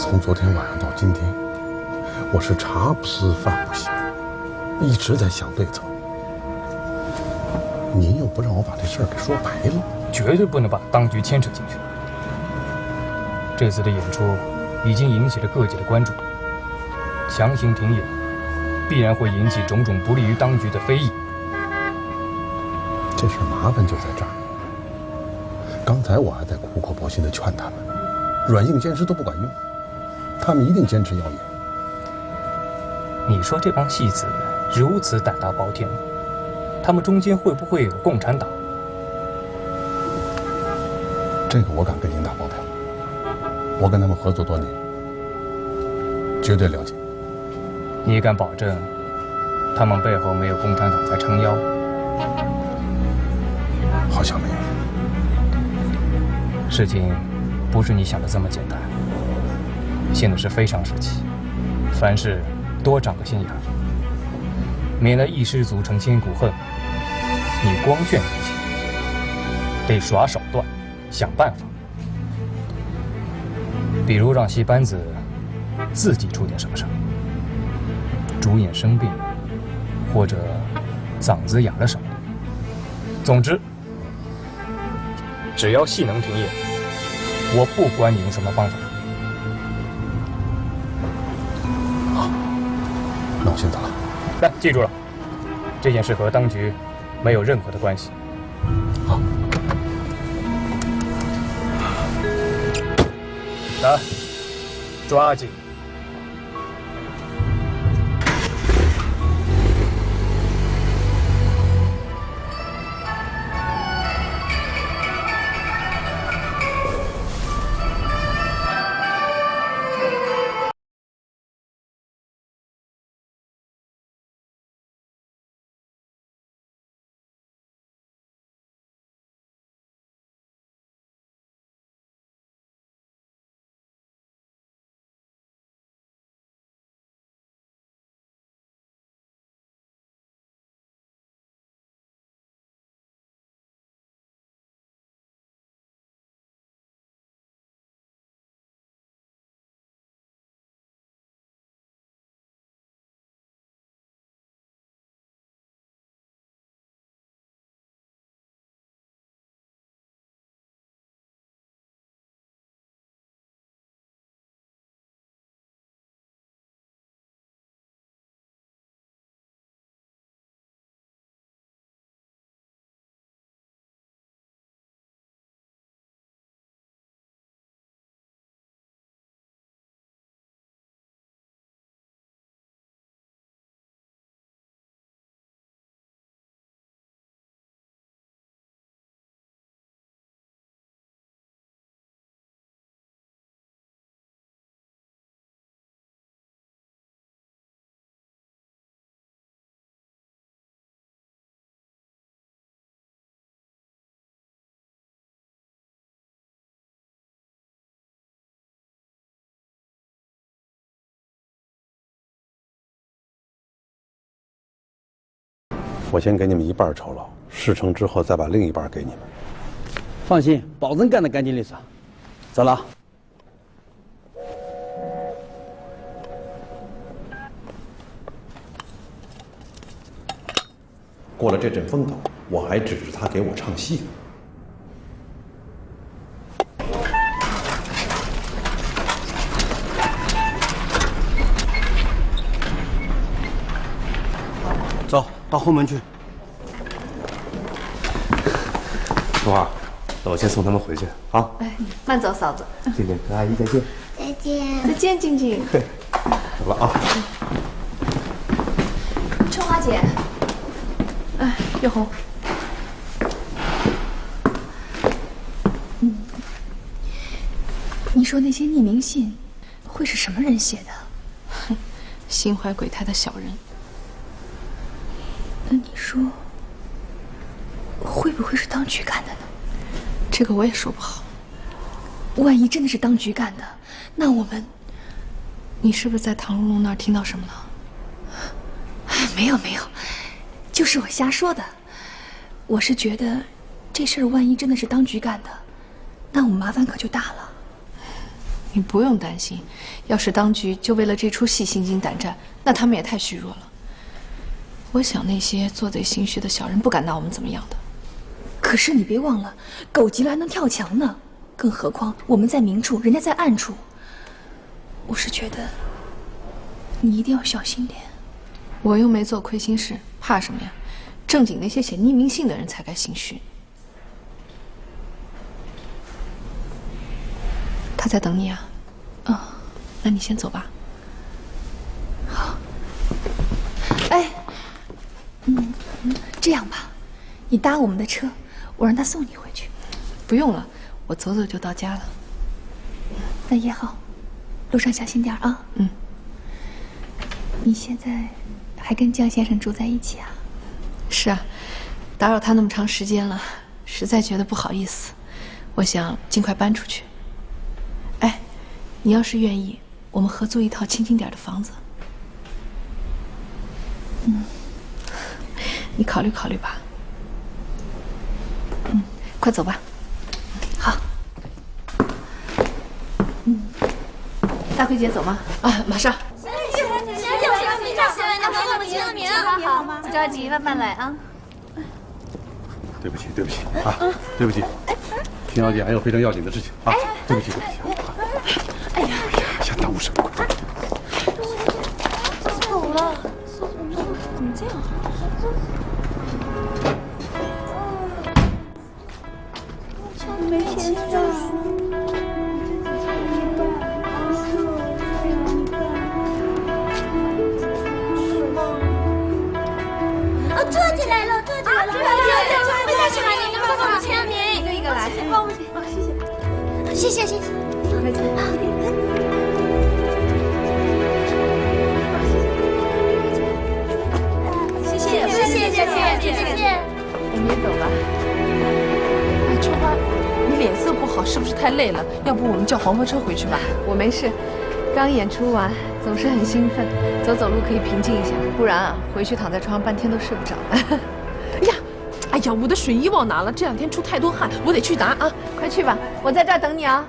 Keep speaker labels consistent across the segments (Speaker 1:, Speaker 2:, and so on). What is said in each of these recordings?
Speaker 1: 从昨天晚上到今天，我是茶不思饭不想，一直在想对策。您又不让我把这事儿给说白了，
Speaker 2: 绝对不能把当局牵扯进去。这次的演出已经引起了各界的关注，强行停演，必然会引起种种不利于当局的非议。
Speaker 1: 这事麻烦就在这儿。刚才我还在苦口婆心地劝他们，软硬兼施都不管用，他们一定坚持要演。
Speaker 2: 你说这帮戏子如此胆大包天，他们中间会不会有共产党？
Speaker 1: 这个我敢跟您打包票，我跟他们合作多年，绝对了解。
Speaker 2: 你敢保证他们背后没有共产党在撑腰？
Speaker 1: 好像没有。
Speaker 2: 事情不是你想的这么简单，现在是非常时期，凡事多长个心眼儿，免得一失足成千古恨。你光炫不行，得耍手段，想办法。比如让戏班子自己出点什么事儿，主演生病，或者嗓子哑了什么的。总之，只要戏能停演，我不管你用什么方法。
Speaker 1: 好，那我先走了。
Speaker 2: 来，记住了，这件事和当局没有任何的关系。
Speaker 1: 好。
Speaker 2: 来，抓紧。
Speaker 1: 我先给你们一半酬劳，事成之后再把另一半给你们。
Speaker 3: 放心，保证干得干净利索。走了。
Speaker 1: 过了这阵风头，我还指着他给我唱戏呢。
Speaker 3: 走到后门去。
Speaker 4: 春花，那我先送他们回去啊。
Speaker 5: 哎，慢走，嫂子。
Speaker 4: 静静和阿姨再见。
Speaker 6: 再见。
Speaker 5: 再见，静静。
Speaker 4: 走了啊。
Speaker 5: 春花姐，哎，月红。你说那些匿名信会是什么人写的？
Speaker 7: 哼，心怀鬼胎的小人。
Speaker 5: 那你说，会不会是当局干的呢？
Speaker 7: 这个我也说不好。
Speaker 5: 万一真的是当局干的，那我们……
Speaker 7: 你是不是在唐蓉蓉那儿听到什么了？
Speaker 5: 没有没有，就是我瞎说的。我是觉得，这事儿万一真的是当局干的，那我们麻烦可就大了。
Speaker 7: 你不用担心，要是当局就为了这出戏心惊胆战，那他们也太虚弱了。我想那些做贼心虚的小人不敢拿我们怎么样的。
Speaker 5: 可是你别忘了，狗急了还能跳墙呢。更何况我们在明处，人家在暗处。我是觉得你一定要小心点。
Speaker 7: 我又没做亏心事，怕什么呀？正经那些写匿名信的人才该心虚。他在等你啊。哦，那你先走吧。
Speaker 5: 好。哎，这样吧，你搭我们的车，我让他送你回去。
Speaker 7: 不用了，我走走就到家了。
Speaker 5: 那也好，路上小心点啊。
Speaker 7: 嗯。
Speaker 5: 你现在还跟江先生住在一起啊？
Speaker 7: 是啊，打扰他那么长时间了，实在觉得不好意思。我想尽快搬出去。哎，你要是愿意，我们合租一套清静点的房子。你考虑考虑吧。快走吧。
Speaker 5: 好。
Speaker 7: 大辉姐走吗？啊，马上。
Speaker 5: 不着急，慢慢来啊。
Speaker 1: 对不起，对不起啊，对不起，秦小姐还有非常要紧的事情啊，对不起，对不起。哎呀，先耽误什么？
Speaker 5: 走了，怎么这样？没钱啊。
Speaker 6: 这起来了，这起来了！不太喜欢你，能帮我签名？
Speaker 5: 一个一个来。
Speaker 6: 帮我签。谢谢，谢谢。谢谢。
Speaker 7: 我们也走吧。哎，春花，你脸色不好，是不是太累了？要不我们叫黄包车回去吧？我没事，刚演出完，总是很兴奋，走走路可以平静一下，不然啊，回去躺在床上半天都睡不着。哎呀，我的水衣忘拿了，这2天出太多汗，我得去拿啊！快去吧，我在这儿等你啊。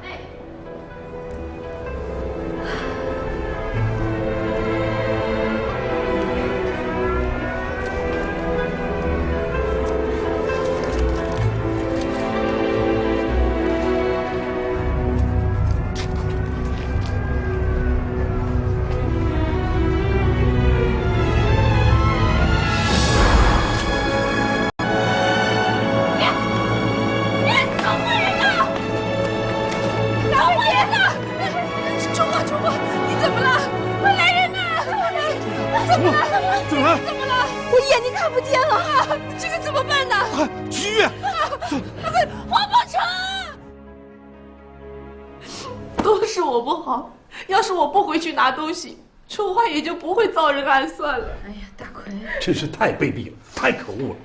Speaker 7: 都是我不好，要是我不回去拿东西，春花也就不会遭人暗算了。哎呀，大奎，
Speaker 1: 真是太卑鄙了，太可恶了！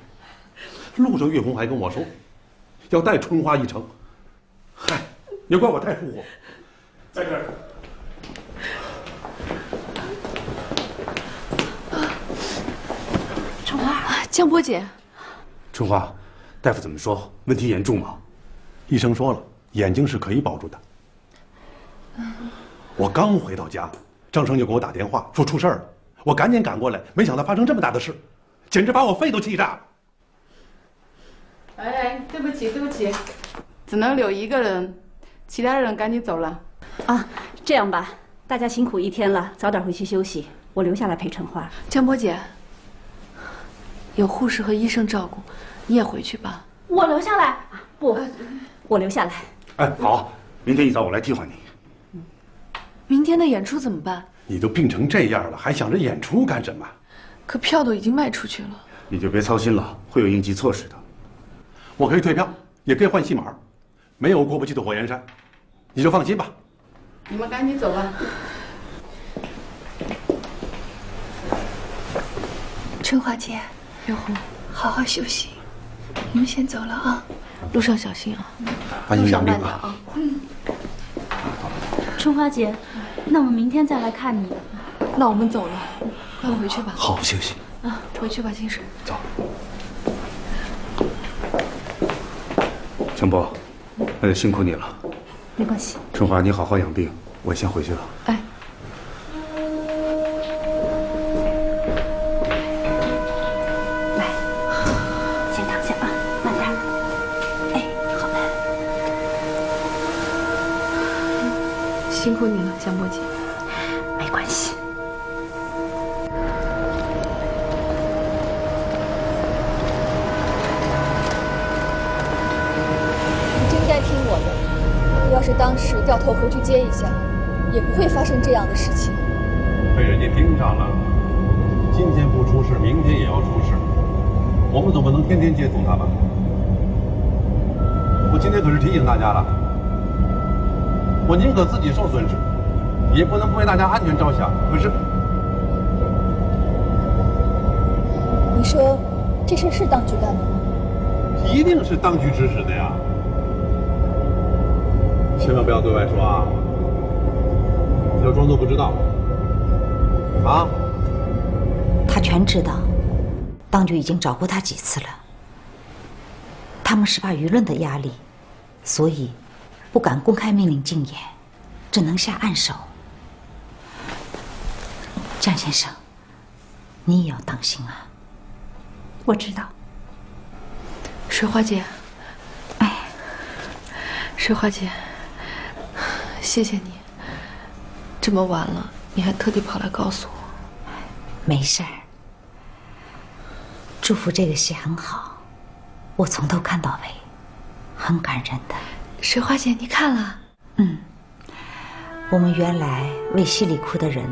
Speaker 1: 路上岳红还跟我说，要带春花一程。嗨，也怪我太疏忽。在这儿。
Speaker 7: 春花，江波姐。
Speaker 4: 春花，大夫怎么说？问题严重吗？
Speaker 1: 医生说了，眼睛是可以保住的。我刚回到家，张生就给我打电话说出事儿了，我赶紧赶过来，没想到发生这么大的事，简直把我肺都气炸了。
Speaker 8: 哎，对不起，对不起，只能留一个人，其他人赶紧走了。
Speaker 9: 啊，这样吧，大家辛苦一天了，早点回去休息，我留下来陪春花。
Speaker 7: 江波姐，有护士和医生照顾，你也回去吧。
Speaker 9: 我留下来？不，我留下来。
Speaker 4: 哎，好，明天一早我来替换你。
Speaker 7: 明天的演出怎么办？
Speaker 1: 你都病成这样了，还想着演出干什么？
Speaker 7: 可票都已经卖出去了。
Speaker 4: 你就别操心了，会有应急措施的。
Speaker 1: 我可以退票，也可以换戏码，没有过不去的火焰山，你就放心吧。
Speaker 8: 你们赶紧走吧。
Speaker 5: 春花姐，
Speaker 7: 岳红，
Speaker 5: 好好休息，你们先走了啊。
Speaker 7: 路上小心啊。
Speaker 1: 安心养病啊。
Speaker 9: 春花姐，那我们明天再来看你。
Speaker 7: 那我们走了，快回去吧。
Speaker 1: 好好休息
Speaker 7: 啊，回去吧，清水。
Speaker 1: 走。
Speaker 4: 江波，那就辛苦你了。
Speaker 9: 没关系。
Speaker 4: 春花，你好好养病，我先回去了。
Speaker 7: 哎，
Speaker 9: 来，先躺下啊，慢点。哎，好了。
Speaker 7: 辛苦你了，江波姐。
Speaker 9: 没关系。
Speaker 5: 你真该听我的。要是当时掉头回去接一下，也不会发生这样的事情。
Speaker 1: 被人家盯上了，今天不出事，明天也要出事。我们总不能天天接送他吧？我今天可是提醒大家了，我宁可自己受损失，也不能不为大家安全着想。可是，
Speaker 5: 你说这事是当局干的吗？
Speaker 1: 一定是当局指使的呀！千万不要对外说啊，要装作不知道。啊？
Speaker 10: 他全知道，当局已经找过他几次了。他们是怕舆论的压力，所以不敢公开命令禁演，只能下暗手。江先生，你也要当心啊。
Speaker 9: 我知道。
Speaker 7: 水花姐，
Speaker 10: 哎，
Speaker 7: 水花姐，谢谢你。这么晚了，你还特地跑来告诉我。
Speaker 10: 没事儿。祝福这个戏很好，我从头看到尾，很感人的。
Speaker 7: 水花姐，你看了？
Speaker 10: 嗯，我们原来为戏里哭的人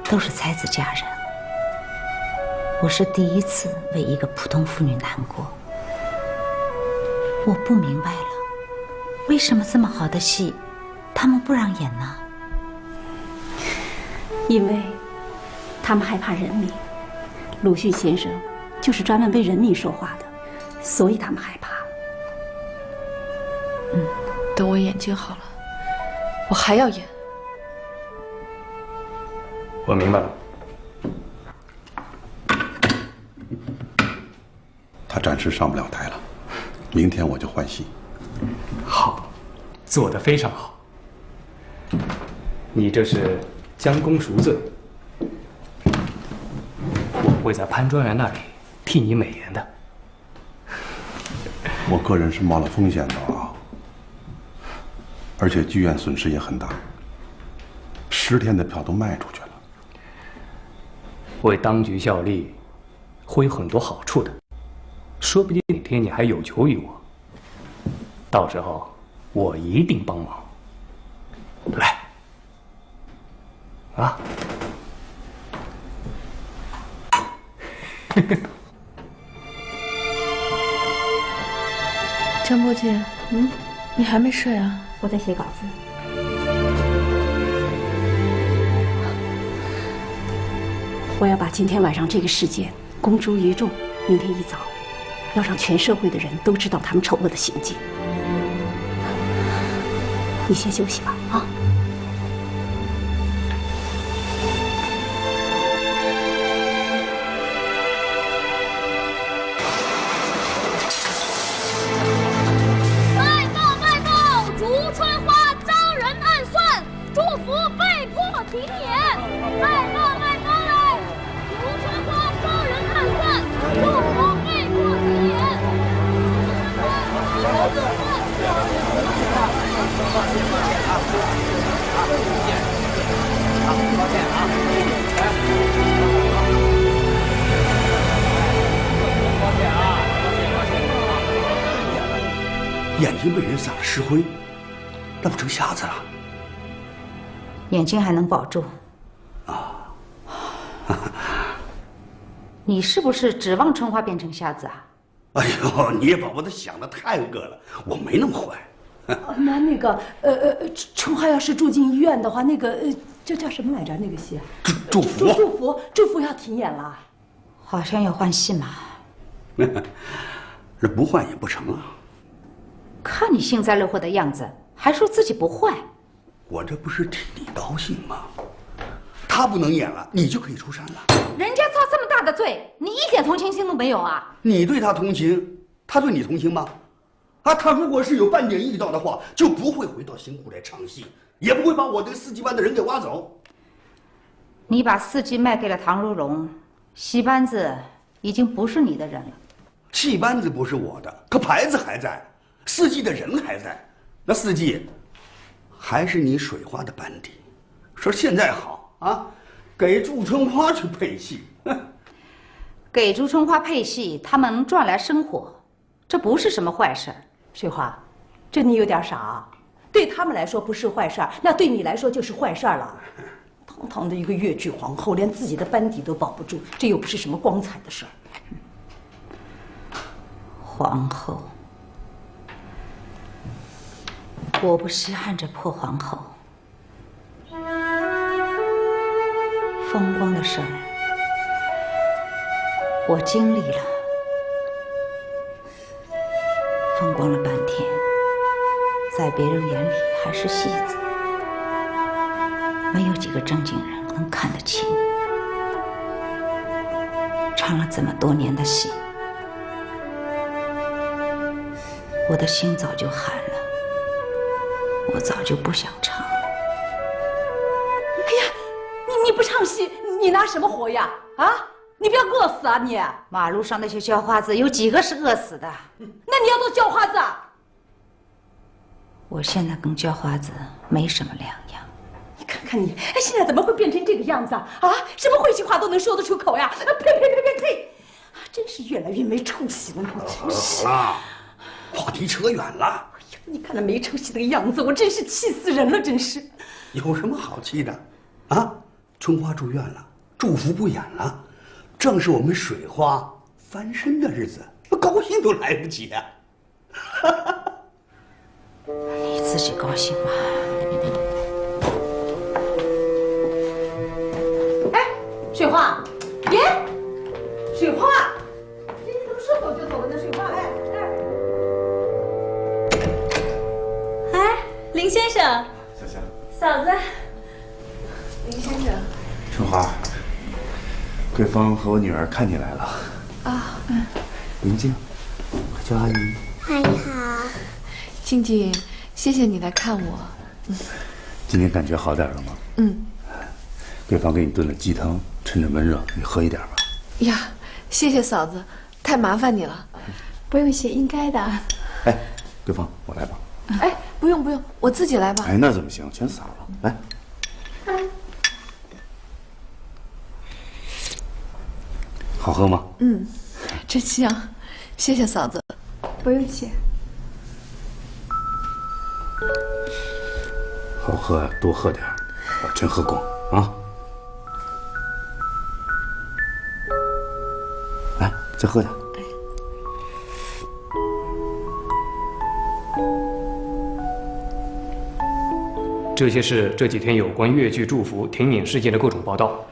Speaker 10: 都是才子佳人，我是第一次为一个普通妇女难过。我不明白了，为什么这么好的戏，他们不让演呢？
Speaker 9: 因为他们害怕人民。鲁迅先生就是专门为人民说话的，所以他们害怕。
Speaker 7: 等我眼睛好了，我还要演。
Speaker 2: 我明白了。
Speaker 1: 他暂时上不了台了，明天我就换戏。
Speaker 2: 好，做得非常好。你这是将功赎罪，我会在潘专员那里替你美言的。
Speaker 1: 我个人是冒了风险的啊，而且剧院损失也很大，10天的票都卖出去了。
Speaker 2: 为当局效力，会有很多好处的，说不定哪天你还有求于我，到时候我一定帮忙。来，啊！
Speaker 7: 张波姐，你还没睡啊？
Speaker 9: 我在写稿子。我要把今天晚上这个事件公诸于众，明天一早要让全社会的人都知道他们丑恶的行径。你先休息吧，啊。
Speaker 11: 眼睛被人撒了石灰，那不成瞎子了？
Speaker 10: 眼睛还能保住
Speaker 11: 啊？
Speaker 10: 你是不是指望春花变成瞎子啊？
Speaker 11: 哎呦，你也把我的想的太恶了，我没那么坏。
Speaker 12: 那个春花要是住进医院的话，这叫什么来着？那个戏
Speaker 11: 祝福
Speaker 12: 要停演了，
Speaker 10: 好像要换戏嘛。
Speaker 11: 这不换也不成啊。
Speaker 10: 看你幸灾乐祸的样子，还说自己不坏。
Speaker 11: 我这不是替你高兴吗？他不能演了，你就可以出山了。
Speaker 10: 人家遭这么大的罪，你一点同情心都没有啊？
Speaker 11: 你对他同情，他对你同情吗？啊，他如果是有半点义道的话，就不会回到新湖来唱戏，也不会把我这个4级班的人给挖走。
Speaker 10: 你把4级卖给了唐如龙，戏班子已经不是你的人了。
Speaker 11: 戏班子不是我的，可牌子还在，4级的人还在。那4级还是你水花的班底。说现在好啊，给祝春花去配戏，
Speaker 10: 给祝春花配戏，他们能赚来生活，这不是什么坏事。
Speaker 12: 水花，这你有点傻啊！对他们来说不是坏事儿，那对你来说就是坏事儿了。堂堂的一个越剧皇后，连自己的班底都保不住，这又不是什么光彩的事儿。
Speaker 10: 皇后，我不稀罕这破皇后。风光的事儿，我经历了，风光了半天，在别人眼里还是戏子，没有几个正经人能看得起你。唱了这么多年的戏，我的心早就寒了，我早就不想唱了。
Speaker 12: 哎呀，你不唱戏，你拿什么活呀？啊，你不要饿死啊你！
Speaker 10: 马路上那些叫花子有几个是饿死的？
Speaker 12: 那你要做叫花子啊？
Speaker 10: 我现在跟叫花子没什么两样。
Speaker 12: 你看看你，哎，现在怎么会变成这个样子啊？啊，什么晦气话都能说得出口呀？呸呸呸呸呸！啊，真是越来越没出息了，你真是。
Speaker 11: 好了，话题扯远了。
Speaker 12: 哎呀，你看那没出息的样子，我真是气死人了，真是。
Speaker 11: 有什么好气的？啊，春花住院了，祝福不演了，正是我们水花翻身的日子，高兴都来不及啊！
Speaker 10: 你自己高兴吧。
Speaker 12: 哎，水花，别，水花，你怎么说走就走了呢？水花，
Speaker 6: 哎，林先生，
Speaker 4: 小夏，
Speaker 6: 嫂子，
Speaker 12: 林先生，
Speaker 4: 春花，桂芳和我女儿看你来了。
Speaker 7: 啊，
Speaker 4: 林静，快叫阿姨。
Speaker 6: 阿姨好。
Speaker 7: 静静，谢谢你来看我。
Speaker 4: 今天感觉好点了吗？
Speaker 7: 嗯。
Speaker 4: 桂芳给你炖了鸡汤，趁着闷热，你喝一点吧。
Speaker 7: 呀，谢谢嫂子，太麻烦你了。
Speaker 6: 不用谢，应该的。
Speaker 4: 哎，桂芳，我来吧。
Speaker 7: 哎，不用不用，我自己来吧。
Speaker 4: 哎，那怎么行？全洒了。来。好喝吗？
Speaker 7: 嗯，真香，谢谢嫂子。
Speaker 6: 不用谢。
Speaker 4: 好喝呀，多喝点儿，把真喝光啊！来，再喝点。
Speaker 2: 这些是这几天有关越剧祝福停演事件的各种报道，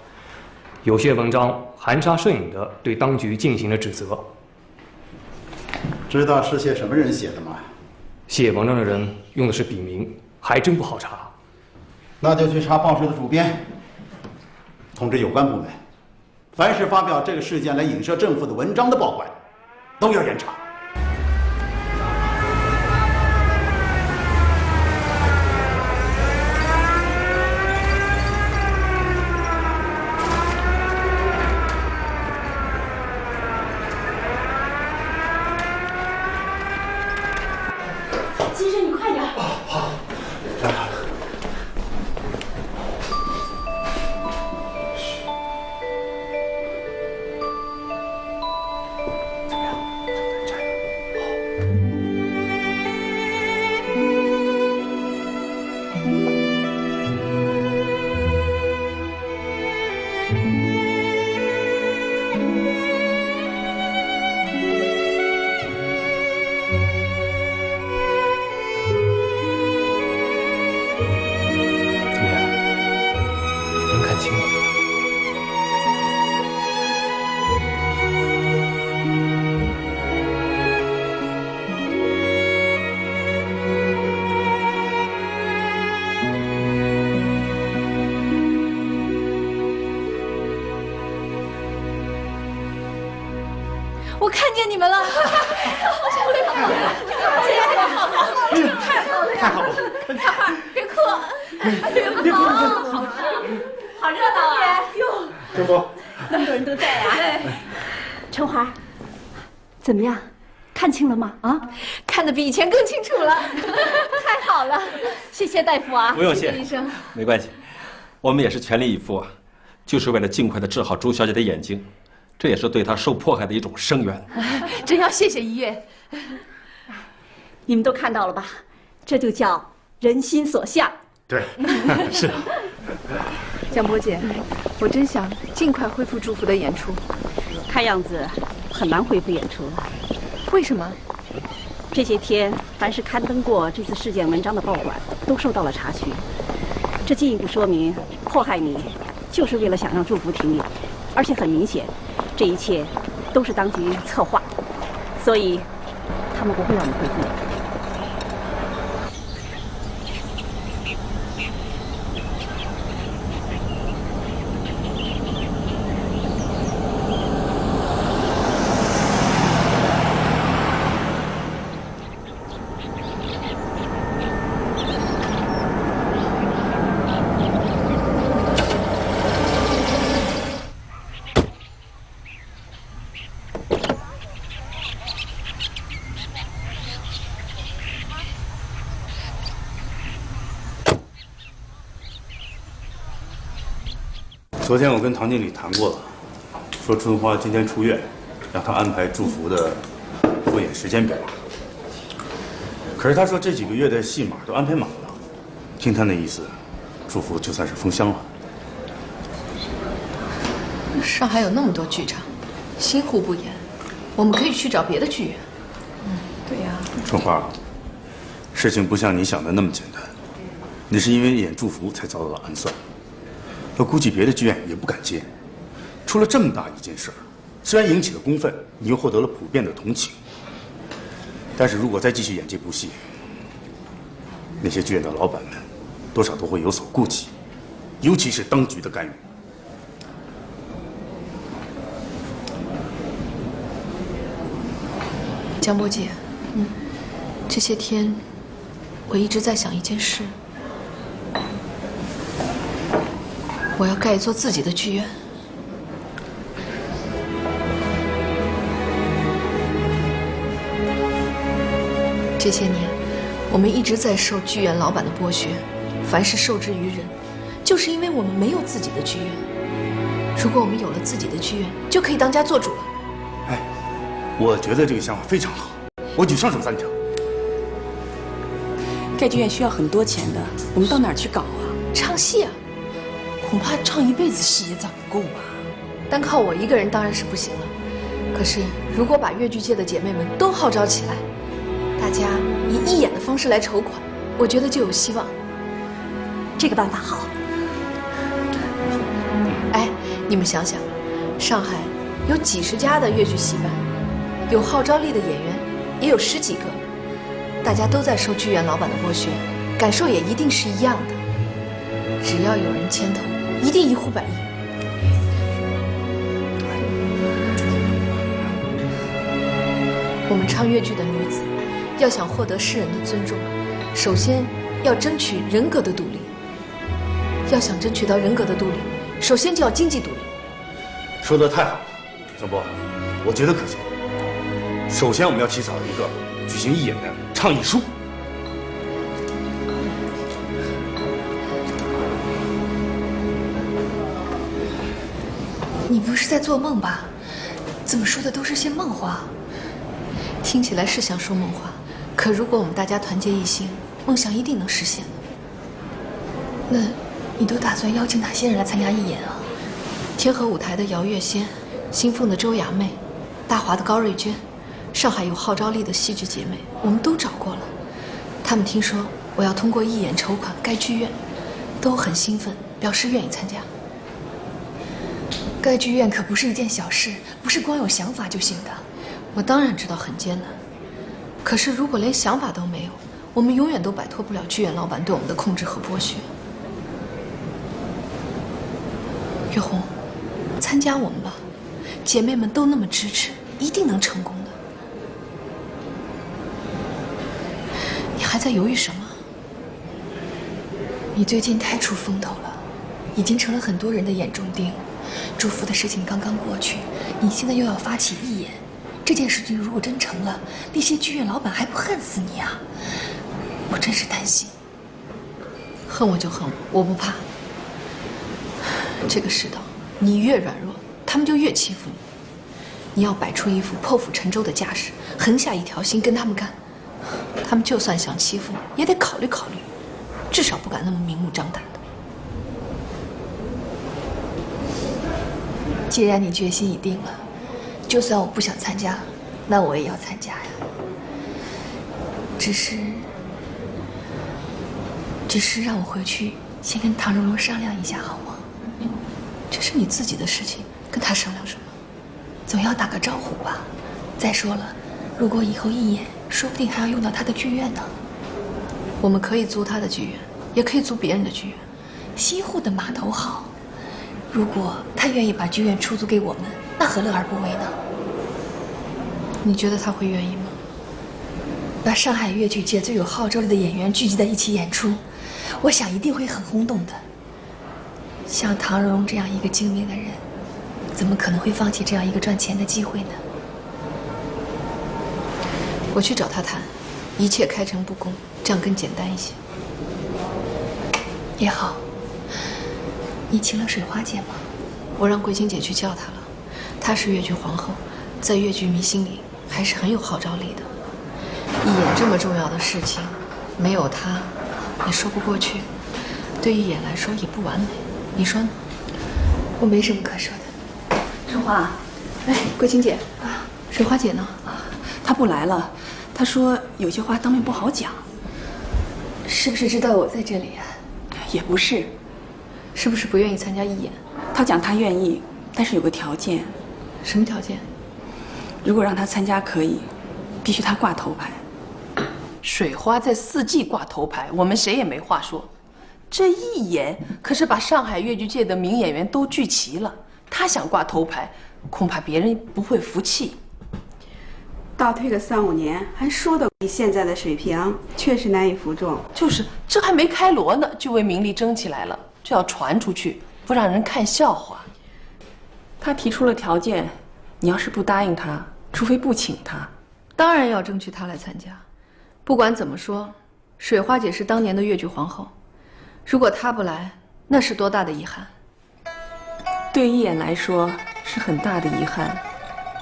Speaker 2: 有些文章含沙射影地对当局进行了指责。
Speaker 13: 知道是些什么人写的吗？
Speaker 2: 写文章的人用的是笔名，还真不好查。
Speaker 13: 那就去查报社的主编，通知有关部门，凡是发表这个事件来影射政府的文章的报馆，都要严查。
Speaker 12: 先生，你快点。
Speaker 13: 好，来了。
Speaker 5: 我看见你们了，我出来了，姐。
Speaker 12: 太好了呀！
Speaker 4: 太好了！
Speaker 12: 小花，别哭，别哭，好热闹啊！哟，
Speaker 4: 郑波，
Speaker 12: 那么多人都在啊！春花，怎么样？看清了吗？啊，
Speaker 7: 看得比以前更清楚了，太好了！谢谢大夫啊，
Speaker 14: 不用谢，
Speaker 7: 医生，
Speaker 14: 没关系，我们也是全力以赴啊，就是为了尽快的治好朱小姐的眼睛，这也是对她受迫害的一种声援。
Speaker 7: 真要谢谢医院。
Speaker 9: 你们都看到了吧？这就叫人心所向。
Speaker 4: 对，是。
Speaker 7: 江波姐，我真想尽快恢复祝福的演出，
Speaker 9: 看样子很难恢复演出了。
Speaker 7: 为什么？
Speaker 9: 这些天，凡是刊登过这次事件文章的报馆都受到了查询，这进一步说明迫害你就是为了想让祝福停演，而且很明显，这一切都是当局策划，所以他们不会让你恢复演出。
Speaker 4: 昨天我跟唐经理谈过了，说春花今天出院，让他安排祝福的复演时间表。可是他说这几个月的戏码都安排满了，听他那意思，祝福就算是封箱了。
Speaker 7: 上海有那么多剧场，新沪不演，我们可以去找别的剧院。对呀。
Speaker 4: 春花，事情不像你想的那么简单，你是因为演祝福才遭到了暗算。我估计别的剧院也不敢接。出了这么大一件事儿，虽然引起了公愤，你又获得了普遍的同情，但是如果再继续演这部戏，那些剧院的老板们多少都会有所顾忌，尤其是当局的干预。
Speaker 7: 江波姐，这些天我一直在想一件事。我要盖一座自己的剧院。这些年，我们一直在受剧院老板的剥削，凡事受制于人，就是因为我们没有自己的剧院。如果我们有了自己的剧院，就可以当家做主了。
Speaker 4: 哎，我觉得这个想法非常好，我举双手赞成。
Speaker 12: 盖剧院需要很多钱的，我们到哪儿去搞啊？
Speaker 7: 唱戏啊！恐怕唱一辈子戏也攒不够吧。单靠我一个人当然是不行了。可是如果把越剧界的姐妹们都号召起来，大家以义演的方式来筹款，我觉得就有希望。
Speaker 9: 这个办法好。
Speaker 7: 哎，你们想想，上海有几十家的越剧戏班，有号召力的演员也有10几个，大家都在受剧院老板的剥削，感受也一定是一样的。只要有人牵头，一定1呼百应。我们唱越剧的女子，要想获得世人的尊重，首先要争取人格的独立。要想争取到人格的独立，首先就要经济独立。
Speaker 4: 说得太好了，小波，我觉得可行。首先，我们要起草一个举行义演的倡议书。
Speaker 5: 你不是在做梦吧？怎么说的都是些梦话。
Speaker 7: 听起来是像说梦话，可如果我们大家团结一心，梦想一定能实现的。
Speaker 5: 那，你都打算邀请哪些人来参加义演啊？
Speaker 7: 天河舞台的姚月仙，新凤的周雅妹，大华的高瑞娟，上海有号召力的戏剧姐妹，我们都找过了。他们听说我要通过义演筹款盖剧院，都很兴奋，表示愿意参加。
Speaker 5: 盖剧院可不是一件小事，不是光有想法就行的。
Speaker 7: 我当然知道很艰难，可是如果连想法都没有，我们永远都摆脱不了剧院老板对我们的控制和剥削。月红，参加我们吧，姐妹们都那么支持，一定能成功的。你还在
Speaker 5: 在犹豫什么？你最近太出风头了，已经成了很多人的眼中钉。祝福的事情刚刚过去，你现在又要发起义演，这件事情如果真成了，那些剧院老板还不恨死你啊！我真是担心。恨我就恨我，我不怕。这个世道，你越软弱，他们就越欺负你。你要摆出一副破釜沉舟的架势，横下一条心跟他们干。他们就算想欺负你，也得考虑考虑，至少不敢那么明目张胆的。既然你决心已定了，就算我不想参加，那我也要参加呀。只是让我回去先跟唐荣荣商量一下好吗？这是你自己的事情，跟他商量什么？总要打个招呼吧。再说了，如果以后义演，说不定还要用到他的剧院呢。我们可以租他的剧院，也可以租别人的剧院。西湖的码头好，如果他愿意把剧院出租给我们，那何乐而不为呢？你觉得他会愿意吗？把上海粤剧界最有号召力的演员聚集在一起演出，我想一定会很轰动的。像唐荣荣这样一个精明的人，怎么可能会放弃这样一个赚钱的机会呢？我去找他谈，一切开诚布公，这样更简单一些。也好。你请了水花姐吗？我让桂清姐去叫她了。她是粤剧皇后，在粤剧迷心里还是很有号召力的。义演这么重要的事情，没有她，也说不过去。对义演来说也不完美，你说呢？我没什么可说的。
Speaker 15: 水花，
Speaker 5: 哎，桂清姐啊，水花姐呢？
Speaker 15: 她不来了，她说有些话当面不好讲。
Speaker 5: 是不是知道我在这里啊？
Speaker 15: 也不是。
Speaker 5: 是不是不愿意参加义演？
Speaker 15: 他讲他愿意，但是有个条件。
Speaker 5: 什么条件？
Speaker 15: 如果让他参加可以，必须他挂头牌。
Speaker 7: 水花在四季挂头牌，我们谁也没话说。这一演可是把上海粤剧界的名演员都聚齐了，他想挂头牌，恐怕别人不会服气。
Speaker 8: 倒退个3、5年，还说得以现在的水平，确实难以服众。
Speaker 7: 就是，这还没开锣呢，就为名利争起来了。这要传出去，不让人看笑话。
Speaker 15: 他提出了条件，你要是不答应他，除非不请他，
Speaker 5: 当然要争取他来参加。不管怎么说，水花姐是当年的粤剧皇后，如果她不来，那是多大的遗憾。
Speaker 15: 对义演来说是很大的遗憾，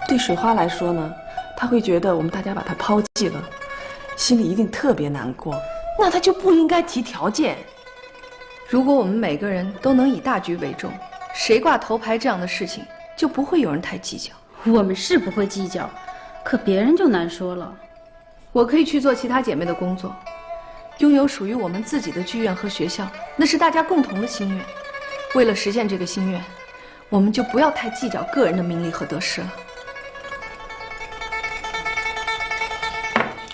Speaker 15: 对水花来说呢，他会觉得我们大家把他抛弃了，心里一定特别难过。
Speaker 7: 那他就不应该提条件。
Speaker 5: 如果我们每个人都能以大局为重，谁挂头牌这样的事情就不会有人太计较。
Speaker 16: 我们是不会计较，可别人就难说了。
Speaker 5: 我可以去做其他姐妹的工作，拥有属于我们自己的剧院和学校，那是大家共同的心愿。为了实现这个心愿，我们就不要太计较个人的名利和得失了。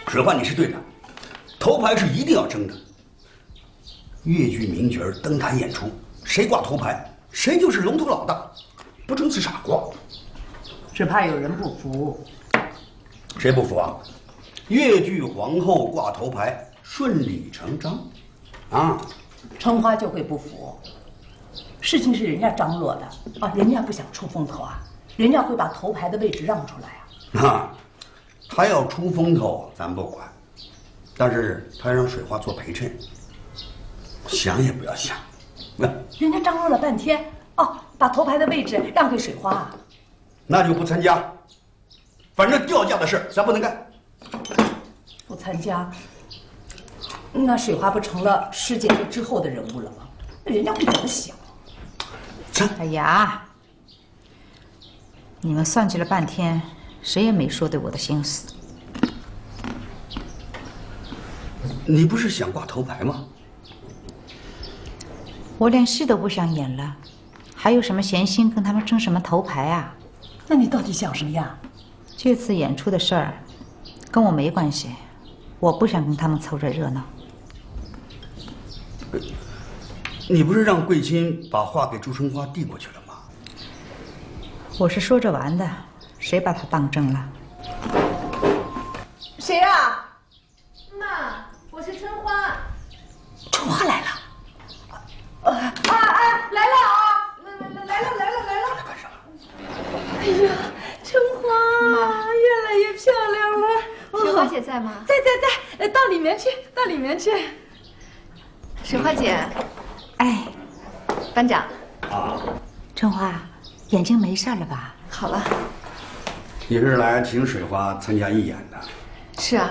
Speaker 11: 水花，你是对的，头牌是一定要争的。粤剧名角登台演出，谁挂头牌，谁就是龙头老大，不争是傻瓜。
Speaker 12: 只怕有人不服。
Speaker 11: 谁不服啊？粤剧皇后挂头牌，顺理成章，啊，
Speaker 12: 春花就会不服。事情是人家张罗的啊，人家不想出风头啊，人家会把头牌的位置让出来啊。
Speaker 11: 啊，他要出风头咱不管，但是他让水花做陪衬，想也不要想。
Speaker 12: 人家张罗了半天哦，把头牌的位置让给水花啊。
Speaker 11: 那就不参加，反正掉价的事咱不能干。
Speaker 12: 不参加，那水花不成了师姐这之后的人物了吗？那人家会怎么想？
Speaker 10: 哎呀，你们算计了半天，谁也没说对我的心思。
Speaker 11: 你不是想挂头牌吗？
Speaker 10: 我连戏都不想演了，还有什么闲心跟他们争什么头牌啊？
Speaker 12: 那你到底想什么呀？
Speaker 10: 这次演出的事儿跟我没关系，我不想跟他们凑这热闹。
Speaker 11: 你不是让桂清把话给朱春花递过去了吗？
Speaker 10: 我是说着玩的，谁把他当真了？
Speaker 7: 谁啊？妈，我是春
Speaker 12: 春花来了。
Speaker 7: 来了啊！来了！
Speaker 1: 干啥？
Speaker 7: 哎呀，春花越来越漂亮了。
Speaker 5: 雪花姐在吗？
Speaker 7: 在，到里面去。
Speaker 5: 雪花姐，
Speaker 10: 哎，
Speaker 5: 班长。
Speaker 11: 啊，
Speaker 10: 春花，眼睛没事了吧？
Speaker 5: 好了。
Speaker 11: 你是来请水花参加义演的？
Speaker 5: 是啊，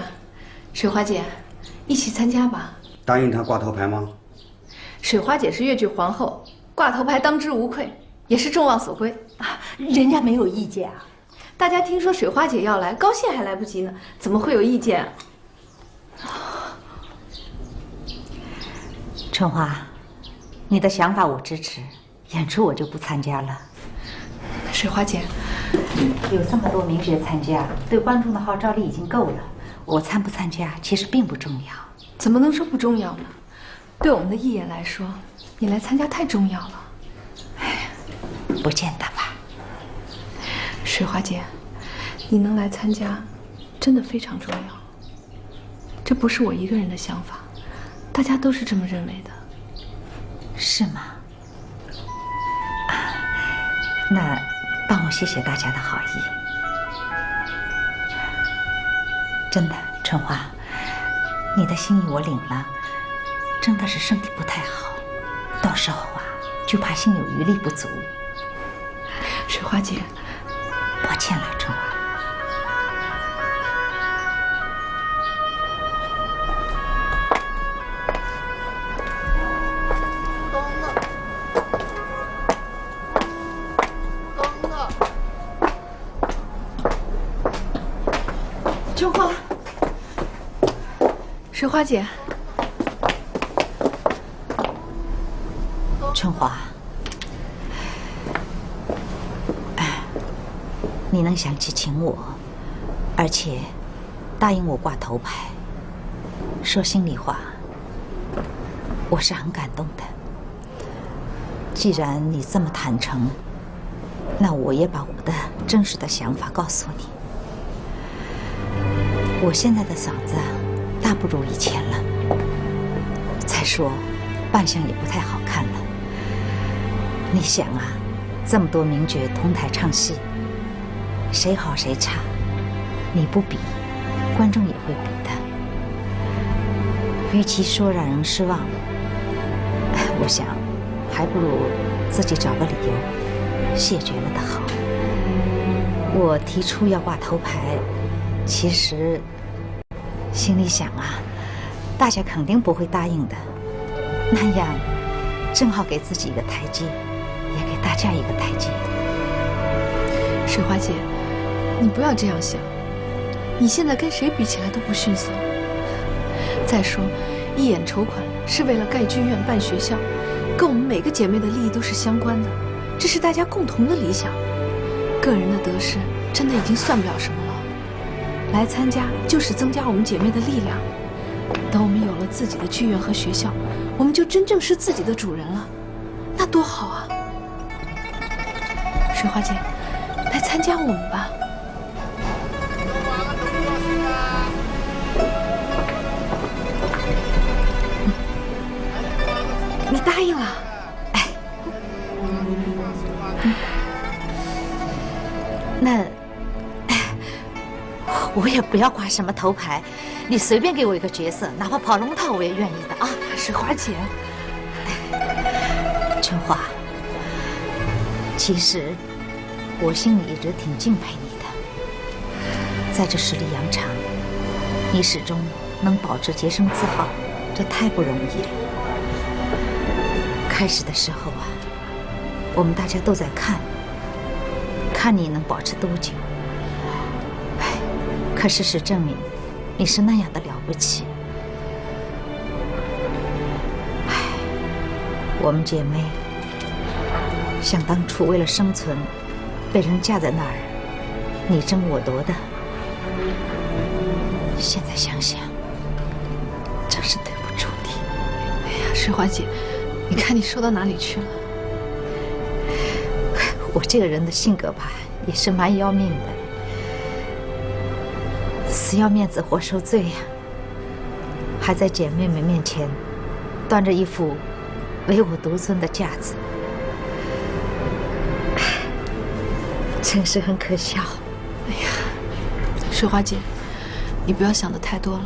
Speaker 5: 水花姐，一起参加吧。
Speaker 11: 答应她挂头牌吗？
Speaker 5: 水花姐是越剧皇后，挂头牌当之无愧，也是众望所归
Speaker 12: 啊。人家没有意见啊。
Speaker 5: 大家听说水花姐要来，高兴还来不及呢，怎么会有意见
Speaker 10: 啊？春花，你的想法我支持，演出我就不参加了。
Speaker 5: 水花姐，
Speaker 10: 有这么多名角参加，对观众的号召力已经够了。我参不参加其实并不重要。
Speaker 5: 怎么能说不重要呢？对我们的义演来说，你来参加太重要了。
Speaker 10: 哎，不见得吧。
Speaker 5: 水花姐，你能来参加，真的非常重要。这不是我一个人的想法，大家都是这么认为的。
Speaker 10: 是吗？啊，那帮我谢谢大家的好意。真的，春花，你的心意我领了。真的是身体不太好，到时候啊，就怕心有余力不足。
Speaker 5: 水花姐，
Speaker 10: 抱歉了，春花。
Speaker 5: 春花，水花姐。
Speaker 10: 春花，你能想起请我，而且答应我挂头牌，说心里话，我是很感动的。既然你这么坦诚，那我也把我的真实的想法告诉你。我现在的嗓子大不如以前了，再说扮相也不太好看了。你想啊，这么多名角同台唱戏，谁好谁差，你不比，观众也会比的。与其说让人失望，我想还不如自己找个理由谢绝了的好。我提出要挂头牌，其实心里想啊，大家肯定不会答应的，那样正好给自己一个台阶，也给大家一个台阶。
Speaker 5: 水花姐，你不要这样想，你现在跟谁比起来都不逊色。再说，义演筹款是为了盖剧院、办学校，跟我们每个姐妹的利益都是相关的，这是大家共同的理想。个人的得失真的已经算不了什么了，来参加就是增加我们姐妹的力量。等我们有了自己的剧院和学校，我们就真正是自己的主人了，那多好啊！水花姐，来参加我们吧。你答应了？
Speaker 10: 哎，那我也不要挂什么头牌，你随便给我一个角色，哪怕跑龙套我也愿意的啊！
Speaker 5: 水花姐，
Speaker 10: 春花，其实我心里一直挺敬佩你的，在这十里洋场，你始终能保持洁身自好，这太不容易了。开始的时候啊，我们大家都在看你能保持多久。可事实证明，你是那样的了不起。我们姐妹想当初为了生存，被人架在那儿，你争我夺的。现在想想，真是对不住你。
Speaker 5: 哎呀，水花姐，你看你说到哪里去了？
Speaker 10: 我这个人的性格吧，也是蛮要命的。死要面子活受罪呀，还在姐妹们面前端着一副唯我独尊的架子，真是很可笑。
Speaker 5: 哎呀，水花姐，你不要想的太多了。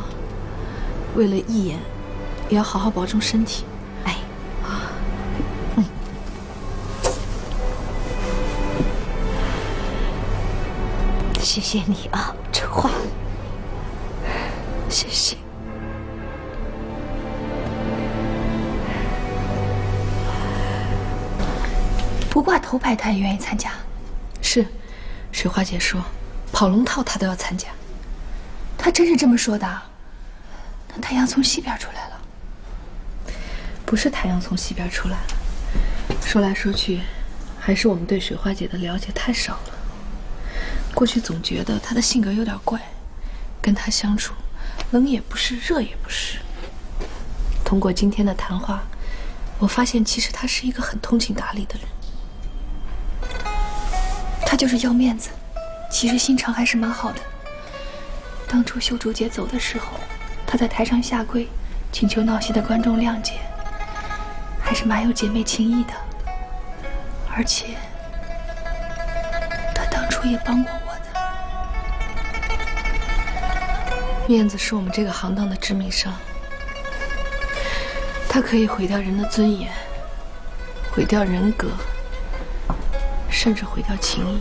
Speaker 5: 为了义演，也要好好保重身体。
Speaker 10: 哎，谢谢你啊，春花，谢谢。
Speaker 5: 不挂头牌，他也愿意参加。是，水花姐说，跑龙套他都要参加。他真是这么说的？那太阳从西边出来了？不是太阳从西边出来了。说来说去，还是我们对水花姐的了解太少了。过去总觉得她的性格有点怪，跟她相处，冷也不是，热也不是。通过今天的谈话，我发现其实她是一个很通情达理的人。他就是要面子，其实心肠还是蛮好的。当初秀珠姐走的时候，他在台上下跪，请求闹戏的观众谅解，还是蛮有姐妹情谊的。而且，他当初也帮过我的。面子是我们这个行当的致命伤，它可以毁掉人的尊严，毁掉人格。甚至毁掉情谊。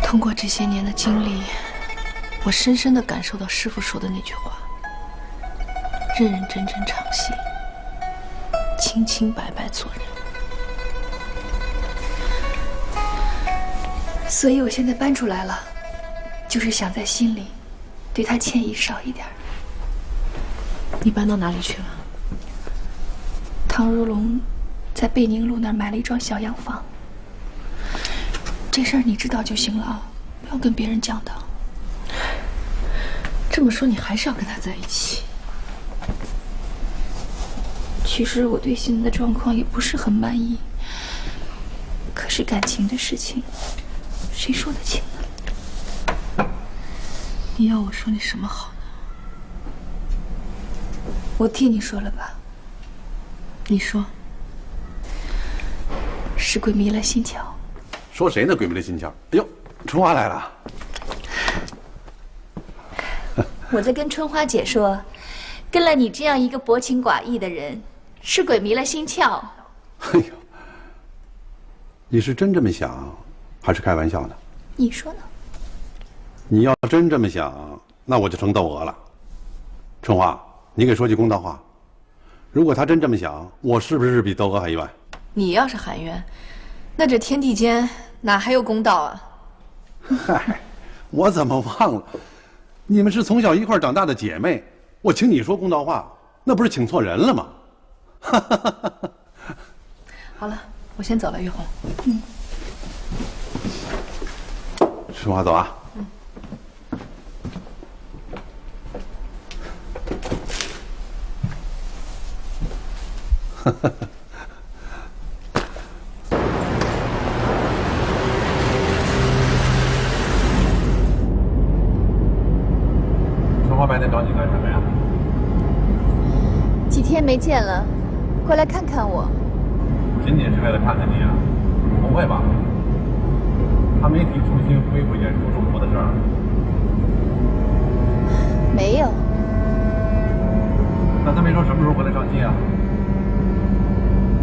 Speaker 5: 通过这些年的经历，我深深地感受到师父说的那句话：认认真真唱戏，清清白白做人。所以我现在搬出来了，就是想在心里对他歉意少一点。你搬到哪里去了？唐如龙在贝宁路那儿买了一幢小洋房。这事儿你知道就行了，不要跟别人讲的。这么说，你还是要跟他在一起。其实我对现在的状况也不是很满意，可是感情的事情，谁说得清呢？你要我说你什么好呢？我替你说了吧。你说。是鬼迷了心窍。
Speaker 1: 说谁呢？鬼迷了心窍？哎呦，春花来了。
Speaker 6: 我在跟春花姐说，跟了你这样一个薄情寡义的人，是鬼迷了心窍。
Speaker 1: 哎呦，你是真这么想，还是开玩笑呢？
Speaker 6: 你说呢？
Speaker 1: 你要真这么想，那我就成窦娥了。春花，你给说句公道话，如果他真这么想，我是不是比窦娥还冤？
Speaker 5: 你要是含冤，那这天地间哪还有公道啊？
Speaker 1: 嗨，我怎么忘了？你们是从小一块长大的姐妹，我请你说公道话，那不是请错人了吗？
Speaker 5: 好了，我先走了，玉红。
Speaker 1: 春花，走啊。
Speaker 13: 春花白天找你干什么呀？
Speaker 6: 几天没见了，过来看看我。
Speaker 13: 仅仅是为了看看你啊？不会吧？他没提重新恢复演出祝福的事儿？
Speaker 6: 没有。
Speaker 13: 那他没说什么时候回来上戏啊？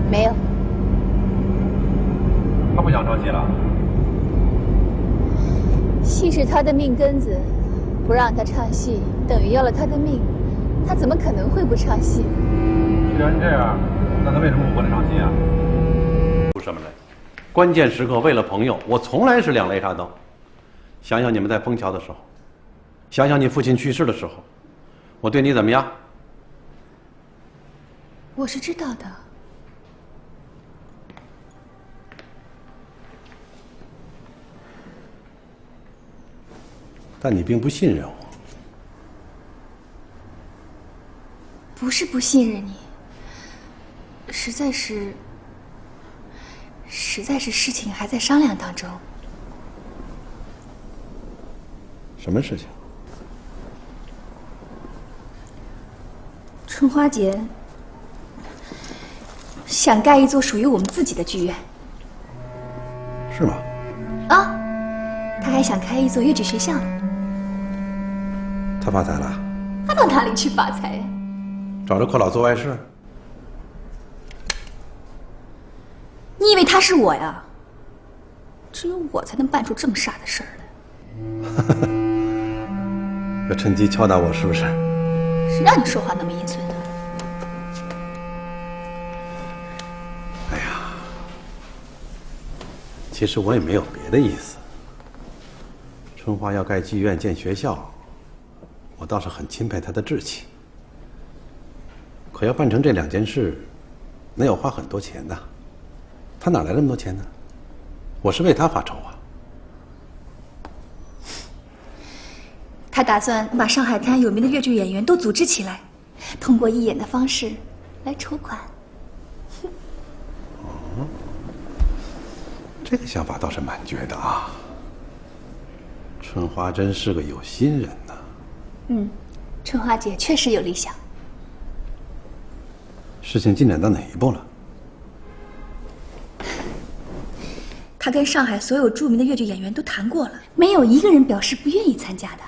Speaker 6: 没有。
Speaker 13: 他不想上戏了？
Speaker 6: 戏是他的命根子，不让他唱戏，等于要了他的命。他怎么可能会不唱戏？
Speaker 13: 既然这样，那他为什么不回来上戏啊？
Speaker 1: 什么来？关键时刻为了朋友，我从来是两肋插刀。想想你们在枫桥的时候，想想你父亲去世的时候，我对你怎么样？
Speaker 5: 我是知道的。
Speaker 1: 但你并不信任我。
Speaker 5: 不是不信任你，实在是事情还在商量当中。
Speaker 1: 什么事情？
Speaker 6: 春花姐想盖一座属于我们自己的剧院。
Speaker 1: 是吗？
Speaker 6: 啊，她还想开一座越剧学校呢。
Speaker 1: 他发财了？
Speaker 6: 他到哪里去发财呀？
Speaker 1: 找着阔老做坏事？
Speaker 6: 你以为他是我呀？只有我才能办出这么傻的事儿来。
Speaker 1: 要趁机敲打我是不是？
Speaker 6: 谁让你说话那么阴损的？
Speaker 1: 哎呀，其实我也没有别的意思。春花要盖剧院建学校，我倒是很钦佩她的志气。可要办成这2件事，那要花很多钱呐。她哪来那么多钱呢？我是为她发愁啊。
Speaker 6: 他打算把上海滩有名的越剧演员都组织起来，通过义演的方式来筹款。
Speaker 1: 哦，这个想法倒是蛮绝的啊。春花真是个有心人呐。
Speaker 6: 春花姐确实有理想。
Speaker 1: 事情进展到哪一步了？
Speaker 6: 她跟上海所有著名的越剧演员都谈过了，没有一个人表示不愿意参加的。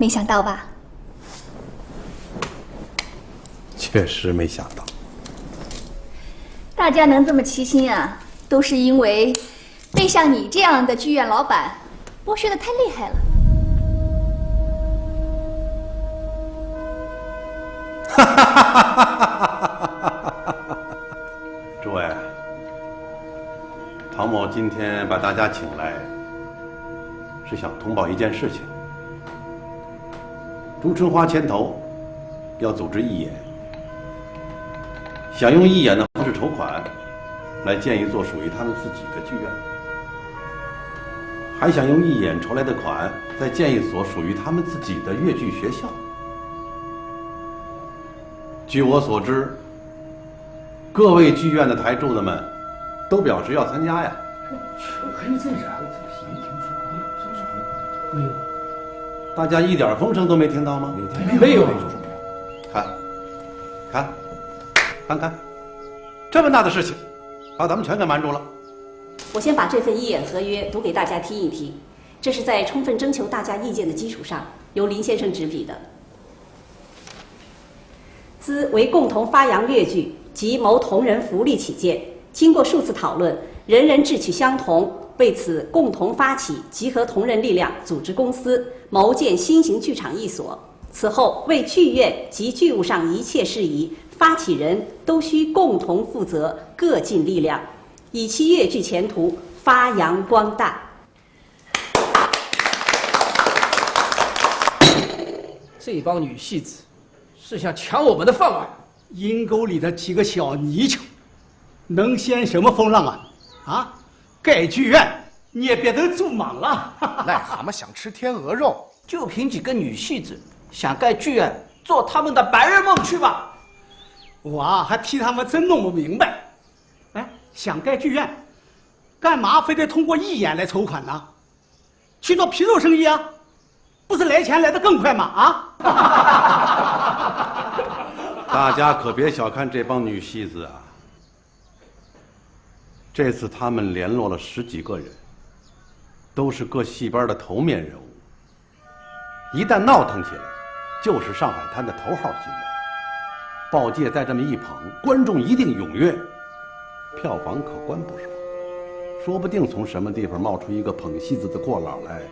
Speaker 6: 没想到吧？
Speaker 1: 确实没想到。
Speaker 6: 大家能这么齐心啊，都是因为被像你这样的剧院老板剥削的太厉害了。
Speaker 1: 诸位，唐某今天把大家请来，是想通报一件事情。朱春花牵头要组织义演，想用义演的方式筹款，来建一座属于他们自己的剧院，还想用义演筹来的款，再建一所属于他们自己的越剧学校。据我所知，各位剧院的台柱子们都表示要参加呀。
Speaker 3: 还有这啥？没听说啊？没有。
Speaker 1: 大家一点风声都没听到吗？
Speaker 3: 没有。
Speaker 1: 看，这么大的事情，把咱们全给瞒住了。
Speaker 9: 我先把这份义演合约读给大家听一听，这是在充分征求大家意见的基础上，由林先生执笔的。兹为共同发扬越剧及谋同仁福利起见，经过数次讨论，人人志趣相同，为此共同发起，集合同仁力量，组织公司，谋建新型剧场一所。此后为剧院及剧务上一切事宜，发起人都需共同负责，各尽力量，以其越剧前途发扬光大。
Speaker 3: 这帮女戏子是想抢我们的饭碗。
Speaker 17: 阴沟里的几个小泥鳅，能掀什么风浪啊？啊，盖剧院你也别得住莽了。
Speaker 18: 癞蛤蟆想吃天鹅肉，
Speaker 3: 就凭几个女戏子想盖剧院，做他们的白日梦去吧。
Speaker 17: 我啊，还替他们真弄不明白。哎，想盖剧院，干嘛非得通过义演来筹款呢？去做皮肉生意啊，不是来钱来得更快吗？啊！
Speaker 1: 大家可别小看这帮女戏子啊！这次他们联络了10几个人，都是各戏班的头面人物。一旦闹腾起来，就是上海滩的头号新闻。报界再这么一捧，观众一定踊跃，票房可观不少。说不定从什么地方冒出一个捧戏子的过老来，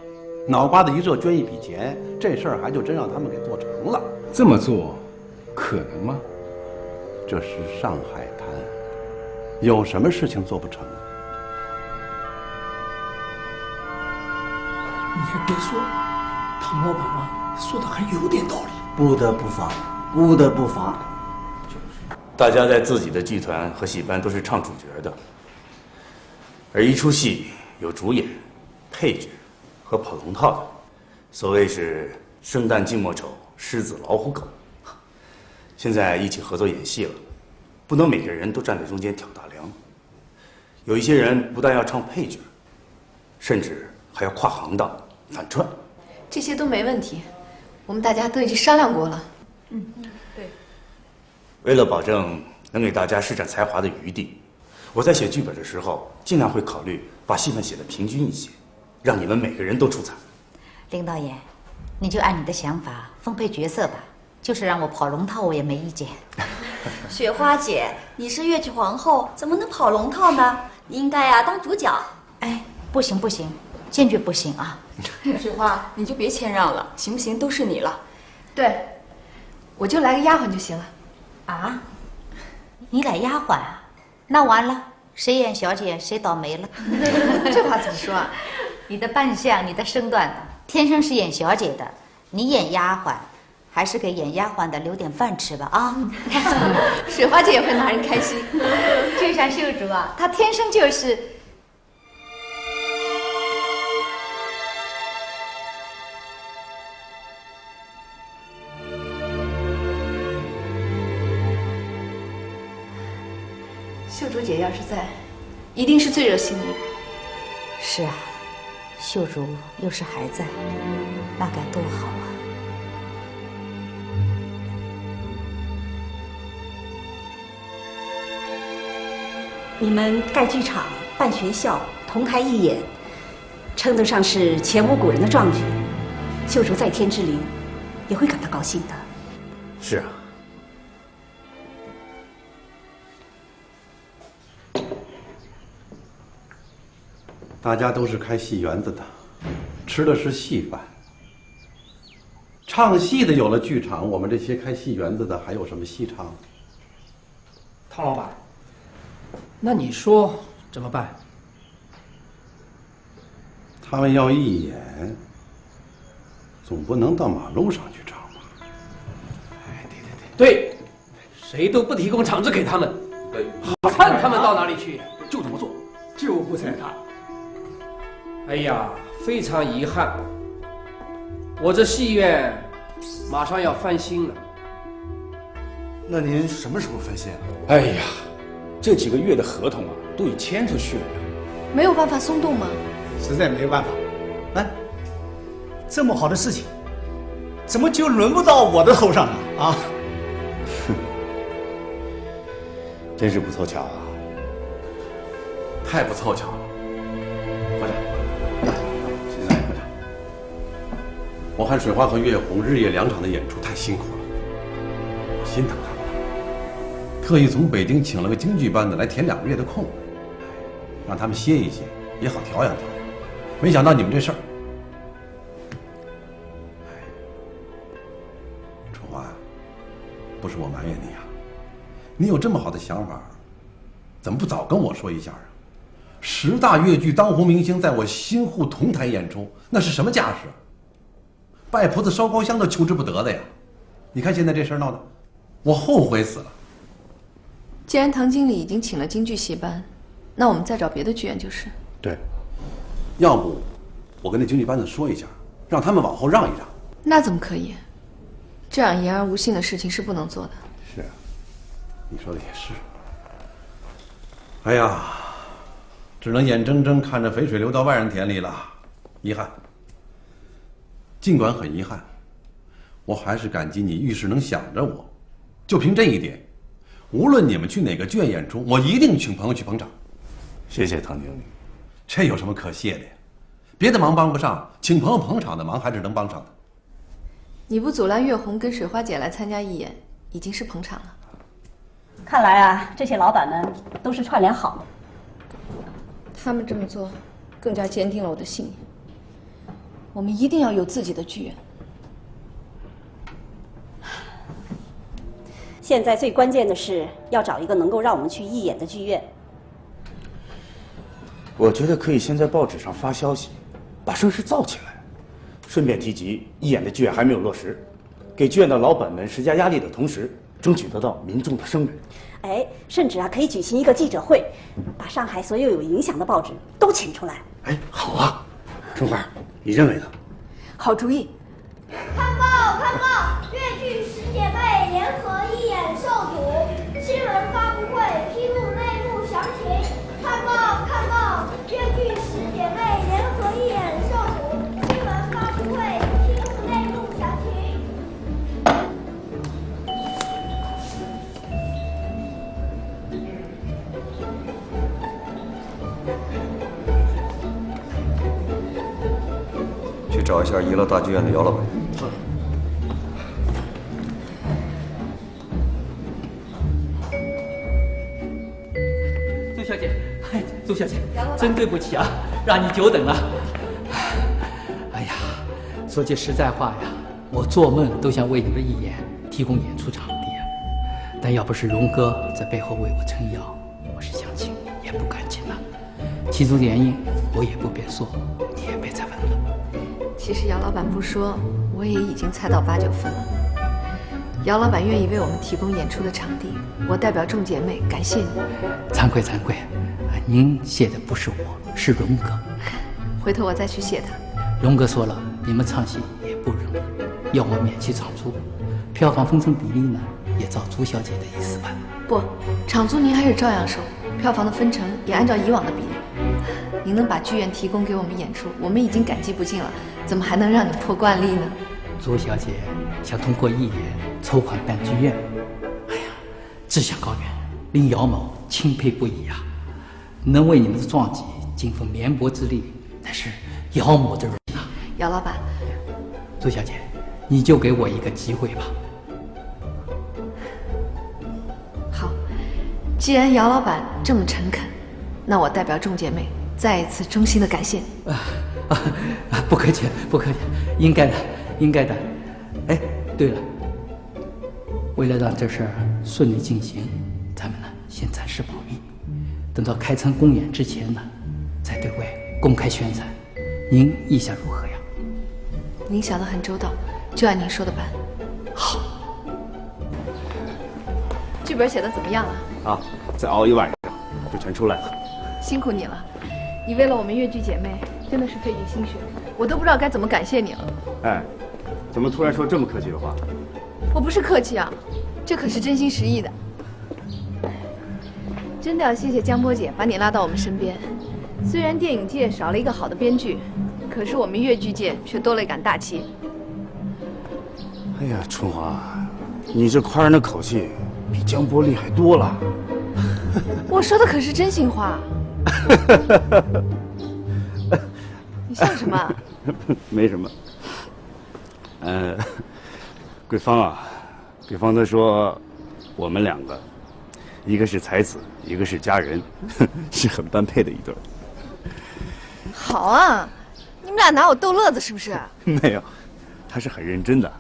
Speaker 1: 脑瓜子一热捐一笔钱，这事儿还就真让他们给做成了。
Speaker 19: 这么做可能吗？
Speaker 1: 这是上海滩，有什么事情做不成？
Speaker 17: 你还别说，唐老板啊，说的还有点道理。
Speaker 3: 不得不防，不得不防。
Speaker 4: 大家在自己的剧团和戏班都是唱主角的，而一出戏有主演、配角和跑龙套的，所谓是生旦净末丑，狮子老虎狗。现在一起合作演戏了，不能每个人都站在中间挑大梁。有一些人不但要唱配角，甚至还要跨行当反串。
Speaker 5: 这些都没问题，我们大家都已经商量过了。
Speaker 15: 对。
Speaker 4: 为了保证能给大家施展才华的余地，我在写剧本的时候，尽量会考虑把戏份写得平均一些，让你们每个人都出彩。
Speaker 10: 林导演，你就按你的想法分配角色吧，就是让我跑龙套，我也没意见。
Speaker 6: 雪花姐，你是越剧皇后，怎么能跑龙套呢？你应该当主角。
Speaker 10: 哎，不行不行，坚决不行啊！
Speaker 5: 雪花，你就别谦让了，行不行都是你了。对，我就来个丫鬟就行了。
Speaker 10: 啊？你来丫鬟啊？那完了，谁演小姐谁倒霉了。
Speaker 5: 这话怎么说啊？
Speaker 10: 你的扮相，你的身段，天生是演小姐的，你演丫鬟。还是给演丫鬟的留点饭吃吧啊！
Speaker 5: 雪花姐也会拿人开心，
Speaker 10: 就像秀竹啊，她天生就是。
Speaker 5: 秀竹姐要是在，一定是最热心的一个。
Speaker 10: 是啊，秀竹又是还在，那该多好啊！
Speaker 9: 你们盖剧场、办学校、同台一演，称得上是前无古人的壮举。秀竹在天之灵，也会感到高兴的。
Speaker 4: 是啊。
Speaker 1: 大家都是开戏园子的，吃的是戏饭。唱戏的有了剧场，我们这些开戏园子的还有什么戏唱？
Speaker 20: 汤老板。那你说怎么办？
Speaker 1: 他们要一演，总不能到马路上去唱吧？
Speaker 20: 哎，对，谁都不提供场子给他们，看他们到哪里去，就这么做，就不踩踏。哎呀，非常遗憾，我这戏院马上要翻新了。
Speaker 4: 那您什么时候翻新啊？
Speaker 19: 哎呀。这几个月的合同啊，都已签出去了呀。
Speaker 5: 没有办法松动吗？
Speaker 17: 实在没有办法。哎，这么好的事情，怎么就轮不到我的头上呢？啊！
Speaker 4: 哼，真是不凑巧啊！
Speaker 1: 太不凑巧了。合掌，现在合掌。我看水花和月红日夜2场的演出太辛苦了，我心疼他们。特意从北京请了个京剧班的来填2个月的空，让他们歇一歇，也好调养调养。没想到你们这事儿，春花啊，不是我埋怨你啊，你有这么好的想法，怎么不早跟我说一下啊？10大越剧当红明星在我新沪同台演出，那是什么架势？拜菩萨烧高香都求之不得的呀！你看现在这事儿闹的，我后悔死了。
Speaker 5: 既然唐经理已经请了京剧戏班，那我们再找别的剧院就是。
Speaker 1: 对，要不我跟那京剧班子说一下，让他们往后让一让。
Speaker 5: 那怎么可以？这样言而无信的事情是不能做的。
Speaker 1: 是啊，你说的也是。哎呀，只能眼睁睁看着肥水流到外人田里了，遗憾。尽管很遗憾，我还是感激你遇事能想着我。就凭这一点。无论你们去哪个剧院演出，我一定请朋友去捧场。
Speaker 4: 谢谢唐经理，
Speaker 1: 这有什么可谢的呀？别的忙帮不上，请朋友捧场的忙还是能帮上的。
Speaker 5: 你不阻拦月红跟水花姐来参加义演，已经是捧场了。
Speaker 9: 看来啊，这些老板们都是串联好的。
Speaker 5: 他们这么做，更加坚定了我的信念。我们一定要有自己的剧院。
Speaker 9: 现在最关键的是要找一个能够让我们去义演的剧院。
Speaker 4: 我觉得可以先在报纸上发消息，把声势造起来，顺便提及义演的剧院还没有落实，给剧院的老板们施加压力的同时，争取得到民众的声援。
Speaker 9: 哎，甚至可以举行一个记者会，把上海所有有影响的报纸都请出来。
Speaker 11: 哎，好啊，春花，你认为呢？
Speaker 5: 好主意。
Speaker 21: 看报，看报！越剧10姐妹联合义演受阻，新闻发布会披露内幕详情。看报，看报！越剧10姐妹联合义演受阻，新闻发布会披露内幕详情。
Speaker 2: 找一下怡乐大剧院的姚老板。
Speaker 3: 周小姐，周小姐，真对不起啊，让你久等了。哎呀，说句实在话呀，我做梦都想为你们一演提供演出场地啊。但要不是荣哥在背后为我撑腰，我是想请也不敢请了。其中原因我也不便说，你也别再问了。
Speaker 5: 其实姚老板不说，我也已经猜到8、9分了。姚老板愿意为我们提供演出的场地，我代表众姐妹感谢你。
Speaker 3: 惭愧惭愧，您谢的不是我，是荣哥。
Speaker 5: 回头我再去谢他。
Speaker 3: 荣哥说了，你们唱戏也不容易，要我免去场租，票房分成比例呢，也照朱小姐的意思办。
Speaker 5: 不，场租您还是照样收，票房的分成也按照以往的比例。您能把剧院提供给我们演出，我们已经感激不尽了，怎么还能让你破惯例呢？
Speaker 3: 朱小姐想通过义演筹款办剧院，哎呀，志向高远，令姚某钦佩不已啊！能为你们的壮举尽份绵薄之力，那是姚某的荣啊！
Speaker 5: 姚老板，
Speaker 3: 朱小姐，你就给我一个机会吧。
Speaker 5: 好，既然姚老板这么诚恳，那我代表众姐妹再一次衷心的感谢。
Speaker 3: 不客气，不客气，应该的，应该的。哎，对了，为了让这事儿顺利进行，咱们呢先暂时保密，等到开场公演之前呢，再对外公开宣传。您意下如何呀？
Speaker 5: 您想得很周到，就按您说的办。
Speaker 3: 好。
Speaker 5: 剧本写得怎么样了？
Speaker 4: 啊，再熬一晚上就全出来了。
Speaker 5: 辛苦你了，你为了我们越剧姐妹真的是费尽心血，我都不知道该怎么感谢你了。
Speaker 4: 哎，怎么突然说这么客气的话？
Speaker 5: 我不是客气啊，这可是真心实意的。真的要谢谢江波姐把你拉到我们身边。虽然电影界少了一个好的编剧，可是我们越剧界却多了一杆大旗。
Speaker 4: 哎呀，春华，你这夸人的口气比江波厉害多了。
Speaker 5: 我说的可是真心话。你笑什么？
Speaker 4: 没什么。桂芳啊，桂芳她说，我们两个，一个是才子，一个是佳人，是很般配的一对。
Speaker 5: 好啊，你们俩拿我逗乐子是不是？
Speaker 4: 没有，她是很认真的。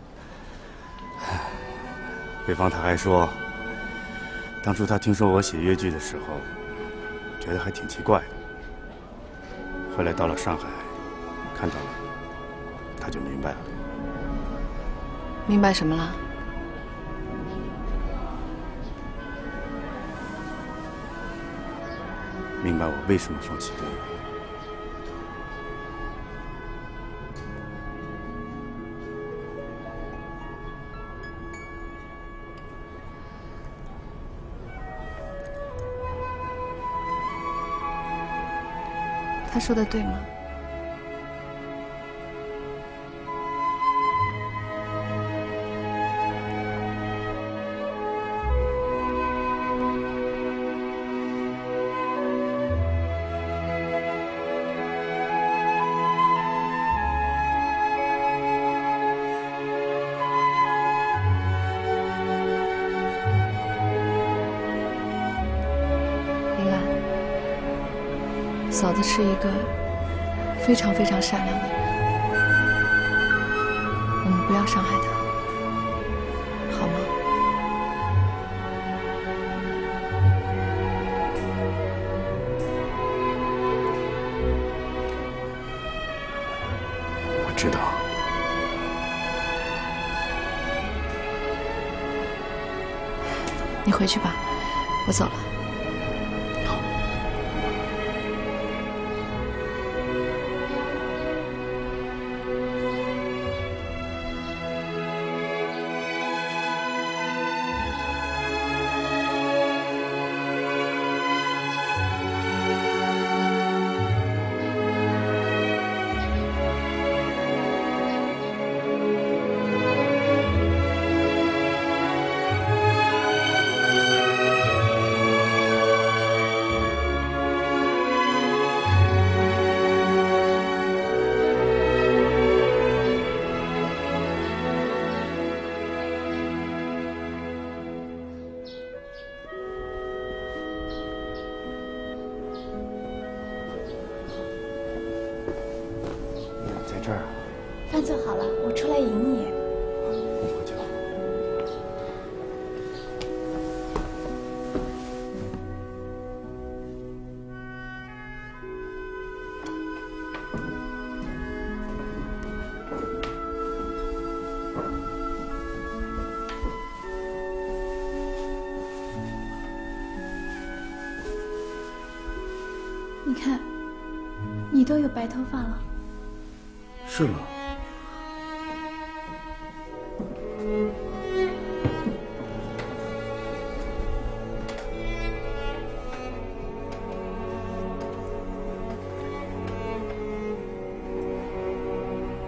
Speaker 4: 桂芳她还说，当初她听说我写越剧的时候，觉得还挺奇怪的。后来到了上海，看到了，她就明白了。
Speaker 5: 明白什么了？
Speaker 4: 明白我为什么放弃了。
Speaker 5: 他说的对吗？嫂子是一个非常非常善良的人，我们不要伤害她，好吗？
Speaker 4: 我知道。
Speaker 5: 你回去吧，我走了。
Speaker 6: 坐好了，我出来迎你。你看，你都有白头发了。
Speaker 4: 是吗？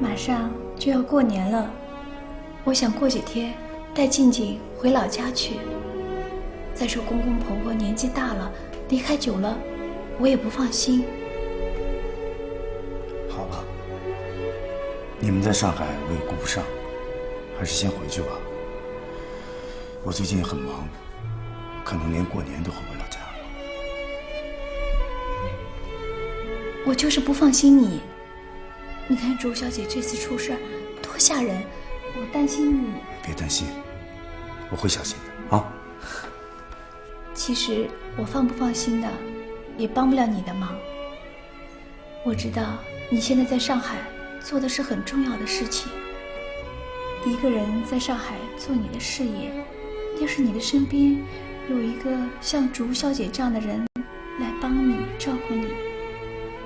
Speaker 6: 马上就要过年了，我想过几天带静静回老家去。再说公公婆婆年纪大了，离开久了，我也不放心。
Speaker 4: 好吧，你们在上海我也顾不上，还是先回去吧。我最近很忙，可能连过年都回不了家。
Speaker 6: 我就是不放心你。你看周小姐这次出事多吓人，我担心你。
Speaker 4: 别担心，我会小心的啊。
Speaker 6: 其实我放不放心的，也帮不了你的忙。我知道你现在在上海做的是很重要的事情。一个人在上海做你的事业，要是你的身边有一个像竹小姐这样的人来帮你照顾你，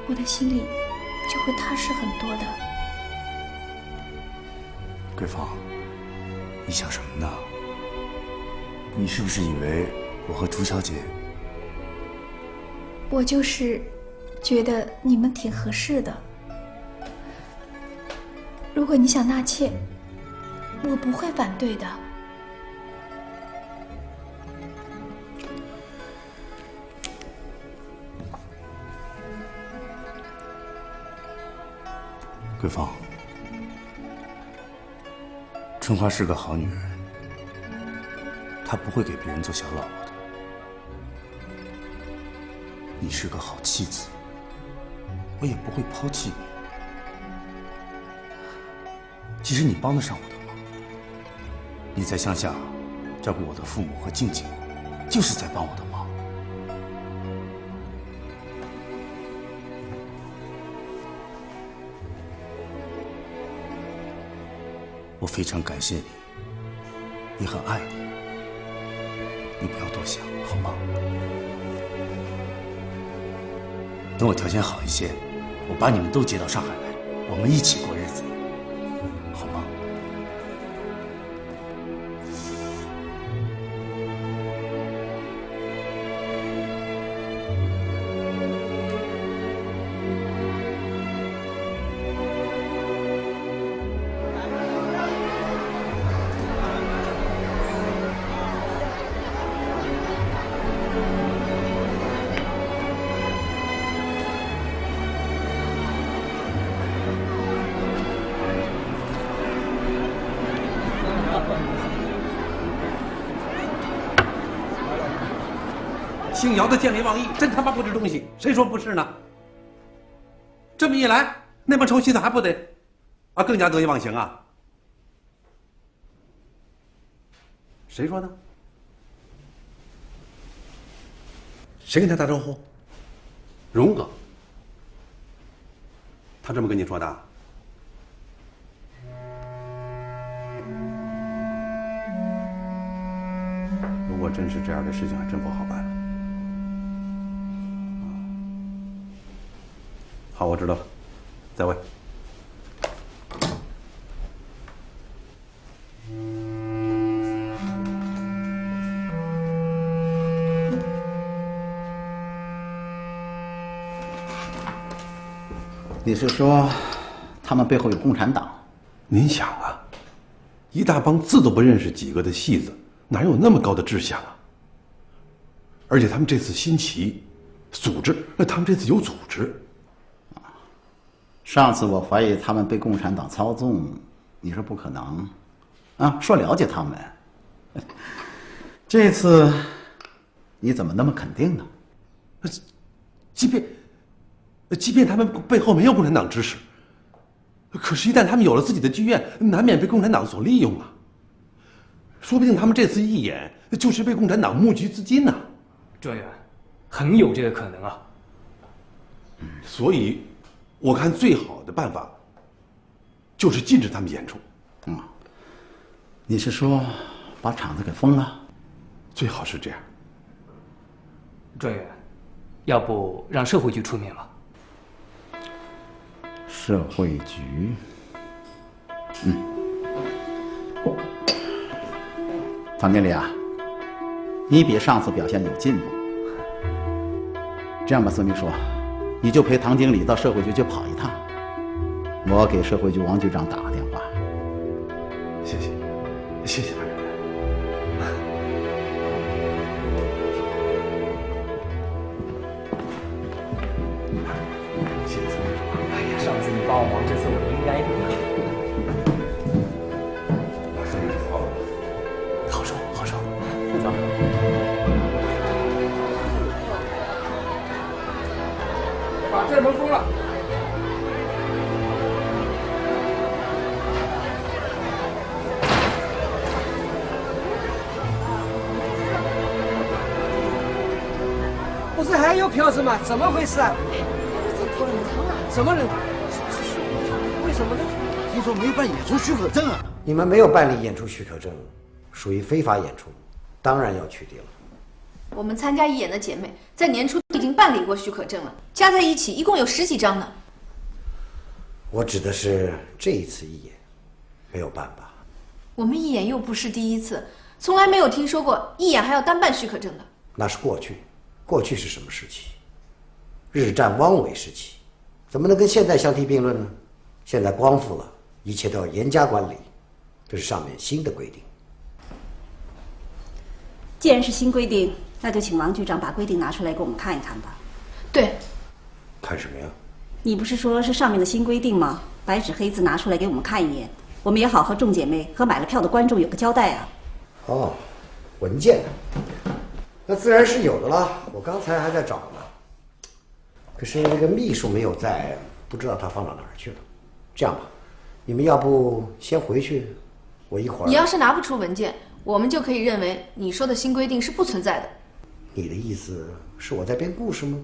Speaker 6: 我的心里就会踏实很多的。
Speaker 4: 桂芳，你想什么呢？你是不是以为我和竹小姐？
Speaker 6: 我就是觉得你们挺合适的。如果你想纳妾，我不会反对的。
Speaker 4: 桂芳，春花是个好女人，她不会给别人做小老婆的。你是个好妻子，我也不会抛弃你。其实你帮得上我的忙，你在乡下照顾我的父母和静静，就是在帮我的忙。我非常感谢你，也很爱你，你不要多想，好吗？等我条件好一些，我把你们都接到上海来，我们一起过日子，好吗？
Speaker 1: 姓姚的见利忘义，真他妈不知东西，谁说不是呢？这么一来，那帮臭坯子还不得更加得意忘形啊？谁说的？谁跟他打招呼？荣哥，他这么跟你说的？如果真是这样的事情，还真不好办了。好，我知道了，再问。
Speaker 13: 你是说，他们背后有共产党？
Speaker 1: 您想啊，一大帮字都不认识几个的戏子，哪有那么高的志向啊？而且他们这次新奇，组织，他们这次有组织。
Speaker 13: 上次我怀疑他们被共产党操纵，你说不可能，啊，说了解他们。这次你怎么那么肯定呢？
Speaker 1: 即便他们背后没有共产党支持，可是，一旦他们有了自己的剧院，难免被共产党所利用啊。说不定他们这次义演就是为共产党募集资金呢。
Speaker 20: 专员，很有这个可能啊。
Speaker 1: 所以，我看最好的办法就是禁止他们演出。
Speaker 13: 你是说把场子给封了？
Speaker 1: 最好是这样。
Speaker 20: 专员，要不让社会局出面吧？
Speaker 13: 社会局，唐经理啊，你比上次表现有进步。这样吧，孙秘书，你就陪唐经理到社会局去跑一趟，我给社会局王局长打个电话。
Speaker 1: 谢谢，谢谢唐主任。谢谢孙秘书。
Speaker 20: 哎呀，上次你帮我忙，这次我应该的。好说好说，走。把这门封了。
Speaker 2: 不是还有票子吗？怎么回事啊？什么人？为什么呢？
Speaker 11: 听说没办演出许可证啊！
Speaker 22: 你们没有办理演出许可证，属于非法演出，当然要取缔了。
Speaker 5: 我们参加义演的姐妹在年初已经办理过许可证了，加在一起一共有10几张呢。
Speaker 22: 我指的是这一次义演，没有办吧？
Speaker 5: 我们义演又不是第一次，从来没有听说过义演还要单办许可证的。
Speaker 22: 那是过去，过去是什么时期？日战汪伪时期，怎么能跟现在相提并论呢？现在光复了，一切都要严加管理，这是上面新的规定。
Speaker 9: 既然是新规定，那就请王局长把规定拿出来给我们看一看吧。
Speaker 5: 对，
Speaker 22: 看什么呀？
Speaker 9: 你不是说是上面的新规定吗？白纸黑字拿出来给我们看一眼，我们也好和众姐妹和买了票的观众有个交代啊。
Speaker 22: 哦，文件，那自然是有的了。我刚才还在找呢，可是那个秘书没有在，不知道他放到哪儿去了。这样吧，你们要不先回去，我一会儿。
Speaker 5: 你要是拿不出文件，我们就可以认为你说的新规定是不存在的。
Speaker 22: 你的意思是我在编故事吗？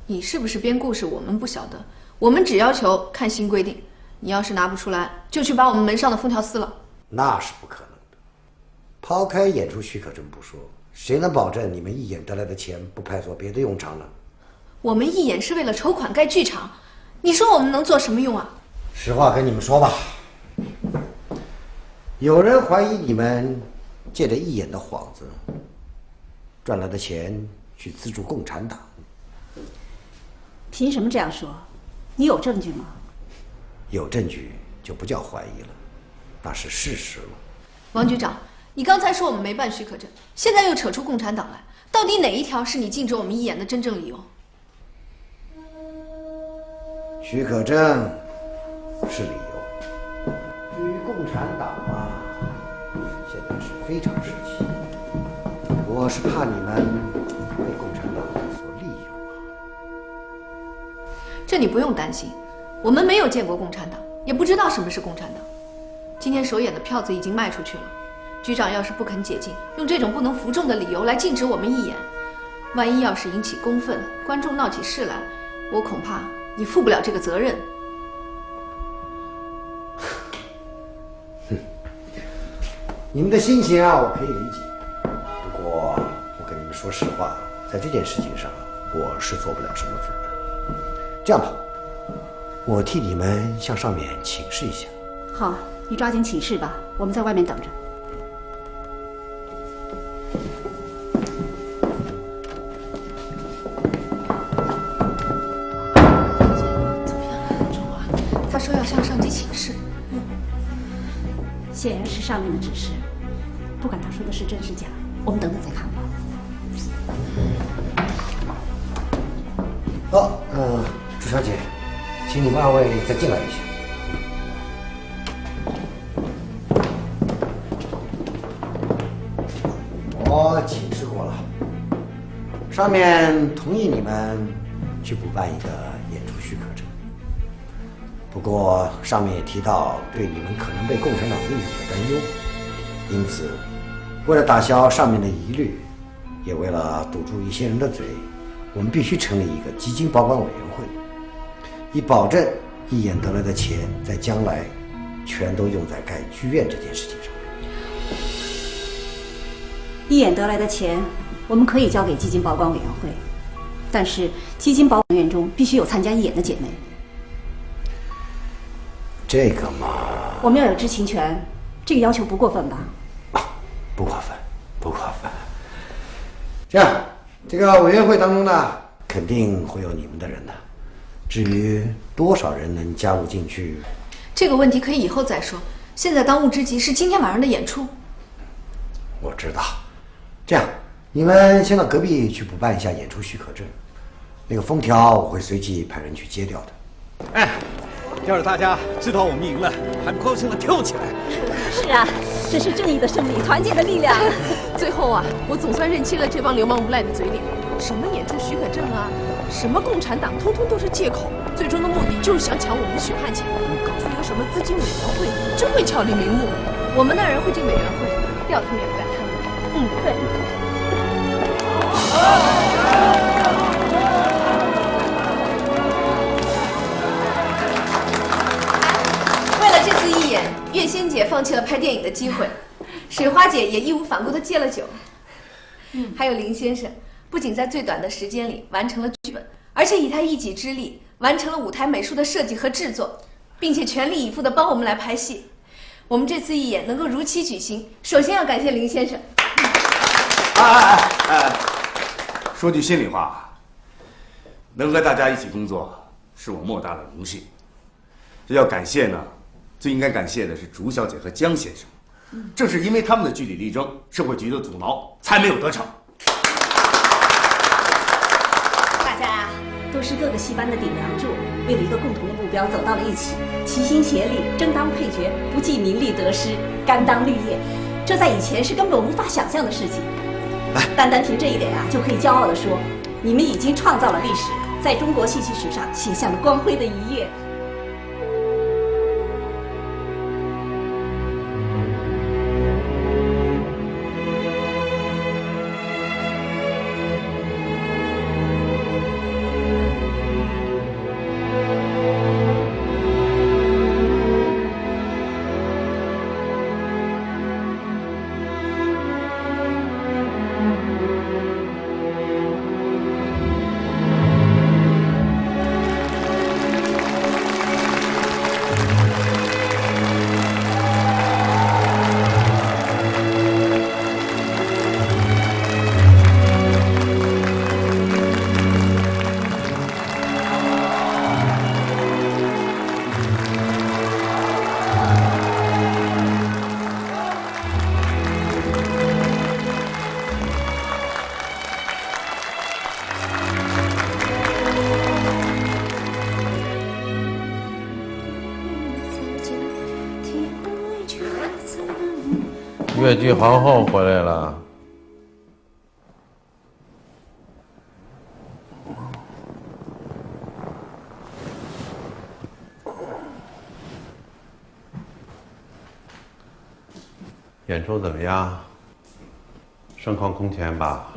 Speaker 5: 你是不是编故事，我们不晓得，我们只要求看新规定。你要是拿不出来，就去把我们门上的封条撕了。
Speaker 22: 那是不可能的。抛开演出许可证不说，谁能保证你们义演得来的钱不派作别的用场呢？
Speaker 5: 我们义演是为了筹款盖剧场，你说我们能做什么用啊？
Speaker 22: 实话跟你们说吧，有人怀疑你们借着义演的幌子，赚来的钱去资助共产党。
Speaker 9: 凭什么这样说？你有证据吗？
Speaker 22: 有证据就不叫怀疑了，那是事实了。
Speaker 5: 王局长，你刚才说我们没办许可证，现在又扯出共产党来，到底哪一条是你禁止我们义演的真正理由？
Speaker 22: 许可证是理由，至于共产党啊，现在是非常时期，我是怕你们被共产党所利用啊。
Speaker 5: 这你不用担心，我们没有见过共产党，也不知道什么是共产党。今天首演的票子已经卖出去了，局长要是不肯解禁，用这种不能服众的理由来禁止我们义演，万一要是引起公愤，观众闹起事来，我恐怕你负不了这个责任。
Speaker 22: 你们的心情啊，我可以理解。不过，我跟你们说实话，在这件事情上，我是做不了什么主的。这样吧，我替你们向上面请示一下。
Speaker 9: 好，你抓紧请示吧，我们在外面等着。
Speaker 5: 他说要向上级请示。
Speaker 9: 显然是上面的指示，不管他说的是真是假，我们等等再看吧。
Speaker 22: 好，朱小姐，请你们2位再进来一下。我请示过了，上面同意你们去补办一个演出许可证。不过上面也提到对你们可能被共产党利用的担忧，因此，为了打消上面的疑虑，也为了堵住一些人的嘴，我们必须成立一个基金保管委员会，以保证一眼得来的钱在将来全都用在盖剧院这件事情上。
Speaker 9: 一眼得来的钱，我们可以交给基金保管委员会，但是基金保管员中必须有参加义演的姐妹。
Speaker 22: 这个嘛，
Speaker 9: 我们要有知情权，这个要求不过分吧？
Speaker 22: 不过分，不过分。这样，这个委员会当中呢，肯定会有你们的人的。至于多少人能加入进去，
Speaker 5: 这个问题可以以后再说。现在当务之急是今天晚上的演出。
Speaker 22: 我知道。这样，你们先到隔壁去补办一下演出许可证，那个封条我会随即派人去揭掉的。
Speaker 8: 哎，要是大家知道我们赢了，还不高兴的跳起来？
Speaker 7: 是啊，这是正义的胜利，团结的力量。最后啊，我总算认清了这帮流氓无赖的嘴脸。什么演出许可证啊，什么共产党，通通都是借口。最终的目的就是想抢我们血汗钱。搞出一个什么资金委员会，真会巧立名目。我们那人会进委员会，调他们也不敢贪污。对。
Speaker 5: 为了这次义演，月仙姐放弃了拍电影的机会，水花姐也义无反顾地戒了酒。还有林先生，不仅在最短的时间里完成了剧本，而且以他一己之力完成了舞台美术的设计和制作，并且全力以赴地帮我们来拍戏。我们这次义演能够如期举行，首先要感谢林先生。
Speaker 4: 说句心里话，能和大家一起工作是我莫大的荣幸。这要感谢呢，最应该感谢的是竹小姐和江先生。正是因为他们的据理力争，社会局的阻挠才没有得逞。
Speaker 9: 大家啊，都是各个戏班的顶梁柱，为了一个共同的目标走到了一起，齐心协力，争当配角，不计名利得失，甘当绿叶。这在以前是根本无法想象的事情。单单凭这一点啊，就可以骄傲地说，你们已经创造了历史，在中国戏剧史上写下了光辉的一页。
Speaker 1: 越剧皇后回来了。演出怎么样？盛况空前吧？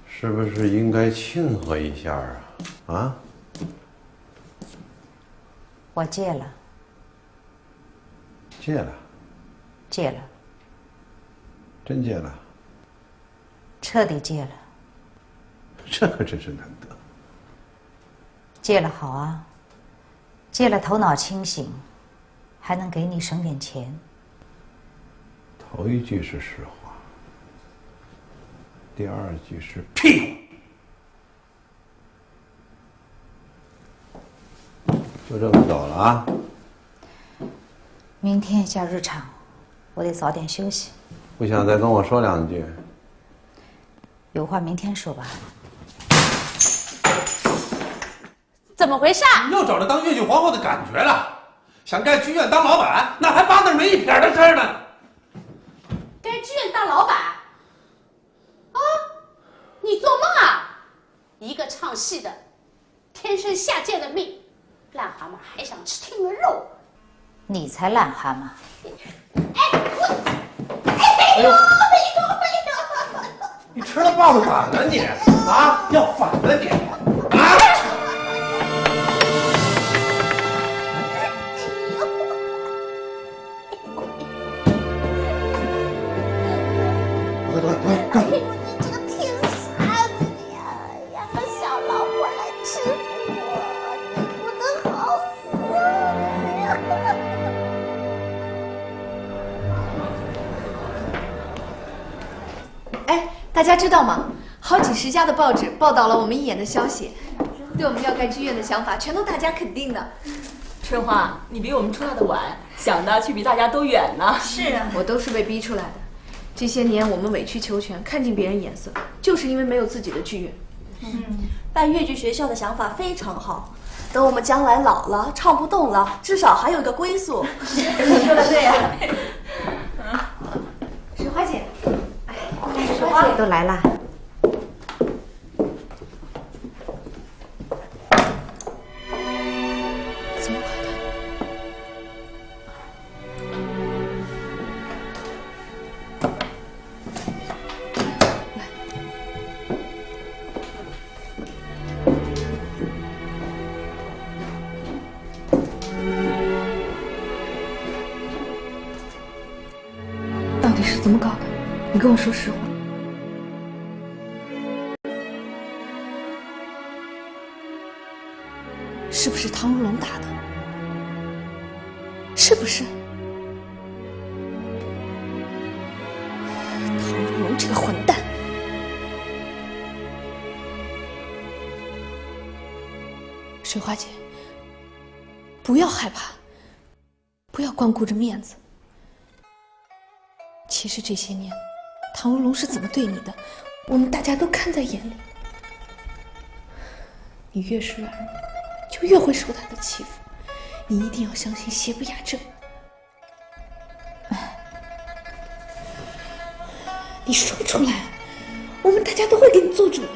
Speaker 1: 是不是应该庆贺一下啊？啊？
Speaker 10: 我戒了。
Speaker 1: 戒了。
Speaker 10: 戒了。
Speaker 1: 真戒了。
Speaker 10: 彻底戒了。
Speaker 1: 这可真是难得。
Speaker 10: 戒了好啊，戒了头脑清醒，还能给你省点钱。
Speaker 1: 头一句是实话，第二句是屁股。就这么走了啊？
Speaker 10: 明天下日场，我得早点休息。
Speaker 1: 不想再跟我说两句？
Speaker 10: 有话明天说吧。
Speaker 7: 怎么回事？
Speaker 1: 你又找着当越剧皇后的感觉了，想盖剧院当老板，那还巴那儿没一撇的事儿呢。
Speaker 7: 该剧院当老板？啊，你做梦啊！一个唱戏的，天
Speaker 14: 天生下贱的命。癞蛤蟆还想吃天鹅肉，
Speaker 10: 你才癞蛤蟆！
Speaker 14: 哎呦！
Speaker 1: 你吃了棒子反了你啊！要反了你啊！
Speaker 21: 哎呦，你这个天杀的呀！养个小老婆来吃我，你不能好
Speaker 7: 死！哎，大家知道吗？好几十家的报纸报道了我们一眼的消息，对我们要盖剧院的想法全都大加肯定的。
Speaker 16: 春花，你比我们出道的晚，想的却比大家都远呢。
Speaker 7: 是啊，我都是被逼出来的。这些年我们委曲求全，看尽别人眼色，就是因为没有自己的剧院。
Speaker 16: 办越剧学校的想法非常好。等我们将来老了，唱不动了，至少还有一个归宿。
Speaker 7: 你说的对呀。水花姐，
Speaker 10: 水花姐都来了。
Speaker 7: 怎么回的？到底是怎么搞的？你跟我说实话。是不是唐如龙打的？是不是？唐如龙这个混蛋！水花姐，不要害怕，不要光顾着面子。其实这些年，唐如龙是怎么对你的，我们大家都看在眼里。你越是软弱，就越会受他的欺负。你一定要相信邪不压正。你说出来，我们大家都会给你做主的。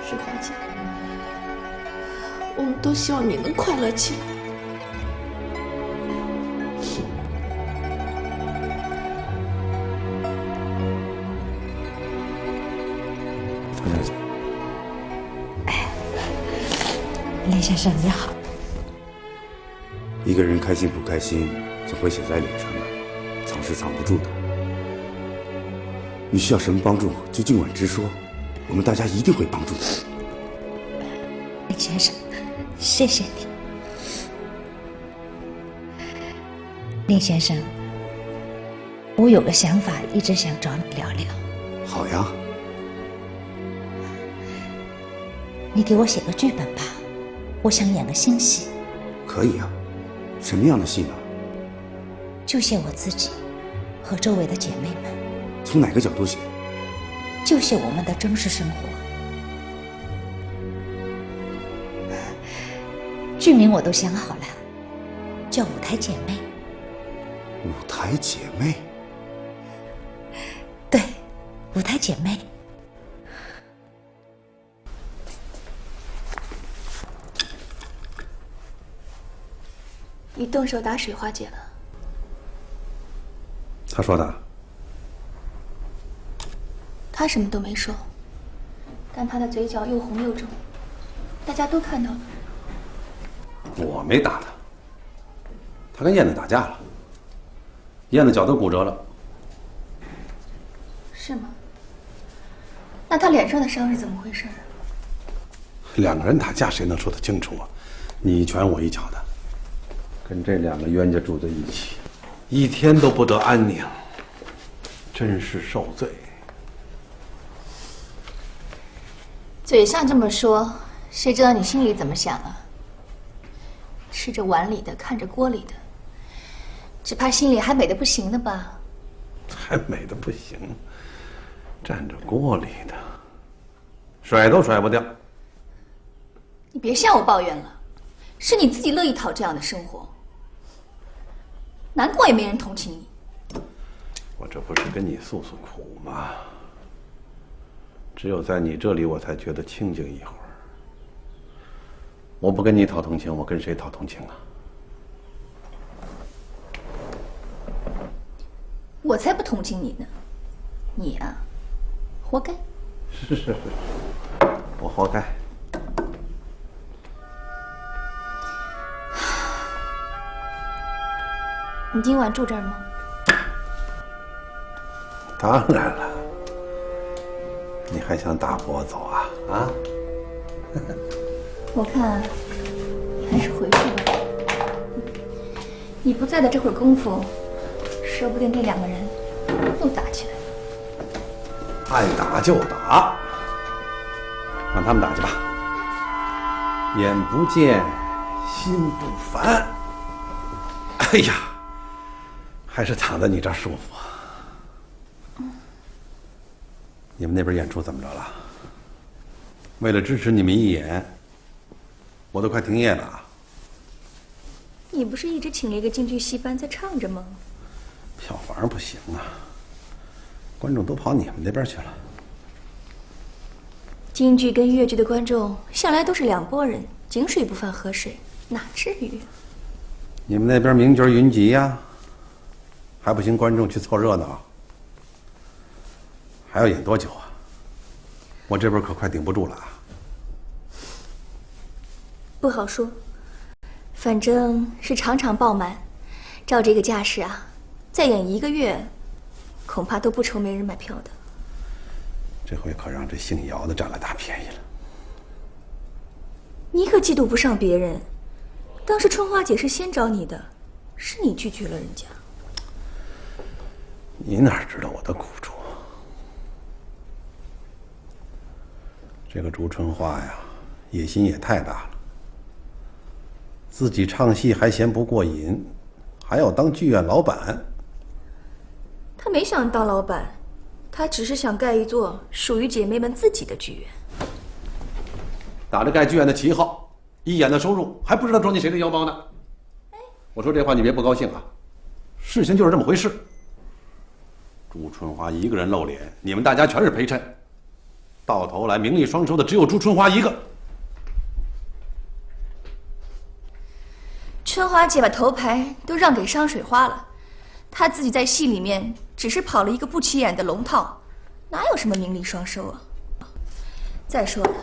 Speaker 7: 水花姐，我们都希望你能快乐起来。
Speaker 10: 林先生你好。
Speaker 4: 一个人开心不开心，总会写在脸上的，藏是藏不住的。你需要什么帮助，就尽管直说，我们大家一定会帮助你。
Speaker 10: 林先生，谢谢你。林先生，我有个想法，一直想找你聊聊。
Speaker 4: 好呀。
Speaker 10: 你给我写个剧本吧，我想演个新戏。
Speaker 4: 可以啊，什么样的戏呢？
Speaker 10: 就写我自己和周围的姐妹们。
Speaker 4: 从哪个角度写？
Speaker 10: 就写我们的真实生活。剧名我都想好了，叫《舞台姐妹》。
Speaker 4: 舞台姐妹？
Speaker 10: 对，舞台姐妹。
Speaker 7: 你动手打水花姐了？
Speaker 1: 他说的。
Speaker 7: 他什么都没说，但他的嘴角又红又肿，大家都看到了。
Speaker 1: 我没打他，他跟燕子打架了，燕子脚都骨折了。
Speaker 7: 是吗？那他脸上的伤是怎么回事啊？
Speaker 1: 两个人打架，谁能说得清楚啊？你一拳我一脚的，跟这两个冤家住在一起，一天都不得安宁，真是受罪。
Speaker 7: 嘴上这么说，谁知道你心里怎么想啊？吃着碗里的，看着锅里的，只怕心里还美得不行了吧？
Speaker 1: 还美得不行，蘸着锅里的，甩都甩不掉。
Speaker 7: 你别向我抱怨了，是你自己乐意讨这样的生活。
Speaker 6: 难过也没人同情你。
Speaker 1: 我这不是跟你诉诉苦吗？只有在你这里，我才觉得清静一会儿。我不跟你讨同情，我跟谁讨同情啊？
Speaker 6: 我才不同情你呢，你啊，活该。
Speaker 1: 是，我活该。
Speaker 6: 你今晚住这儿吗？
Speaker 1: 当然了，你还想打发我走啊？啊？
Speaker 6: 我看还是回去吧。你不在的这会儿功夫，说不定那两个人又打起来了。
Speaker 1: 爱打就打，让他们打去吧。眼不见心不烦。哎呀，还是躺在你这儿舒服。你们那边演出怎么着了？为了支持你们一演，我都快停业了。
Speaker 6: 你不是一直请了一个京剧戏班在唱着吗？
Speaker 1: 票房不行啊，观众都跑你们那边去了。
Speaker 6: 京剧跟越剧的观众向来都是两拨人，井水不犯河水，哪至于？
Speaker 1: 你们那边名角云集呀，还不行观众去凑热闹？还要演多久啊？我这边可快顶不住了啊！
Speaker 6: 不好说，反正是场场爆满。照这个架势啊，再演1个月，恐怕都不愁没人买票的。
Speaker 1: 这回可让这姓姚的占了大便宜了。
Speaker 6: 你可嫉妒不上别人，当时春花姐是先找你的，是你拒绝了人家。
Speaker 1: 你哪知道我的苦处？这个朱春花呀，野心也太大了。自己唱戏还嫌不过瘾，还要当剧院老板。
Speaker 6: 她没想当老板，她只是想盖一座属于姐妹们自己的剧院。
Speaker 1: 打着盖剧院的旗号，一演的收入还不知道装进谁的腰包呢。我说这话你别不高兴啊，事情就是这么回事。朱春花一个人露脸，你们大家全是陪衬，到头来名利双收的只有朱春花一个。
Speaker 6: 春花姐把头牌都让给商水花了，她自己在戏里面只是跑了一个不起眼的龙套，哪有什么名利双收啊？再说了，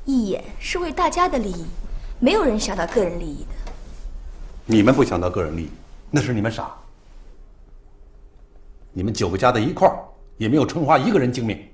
Speaker 6: 一演是为大家的利益，没有人想到个人利益的。
Speaker 1: 你们不想到个人利益，那是你们傻。你们9个加在一块儿，也没有春花一个人精明。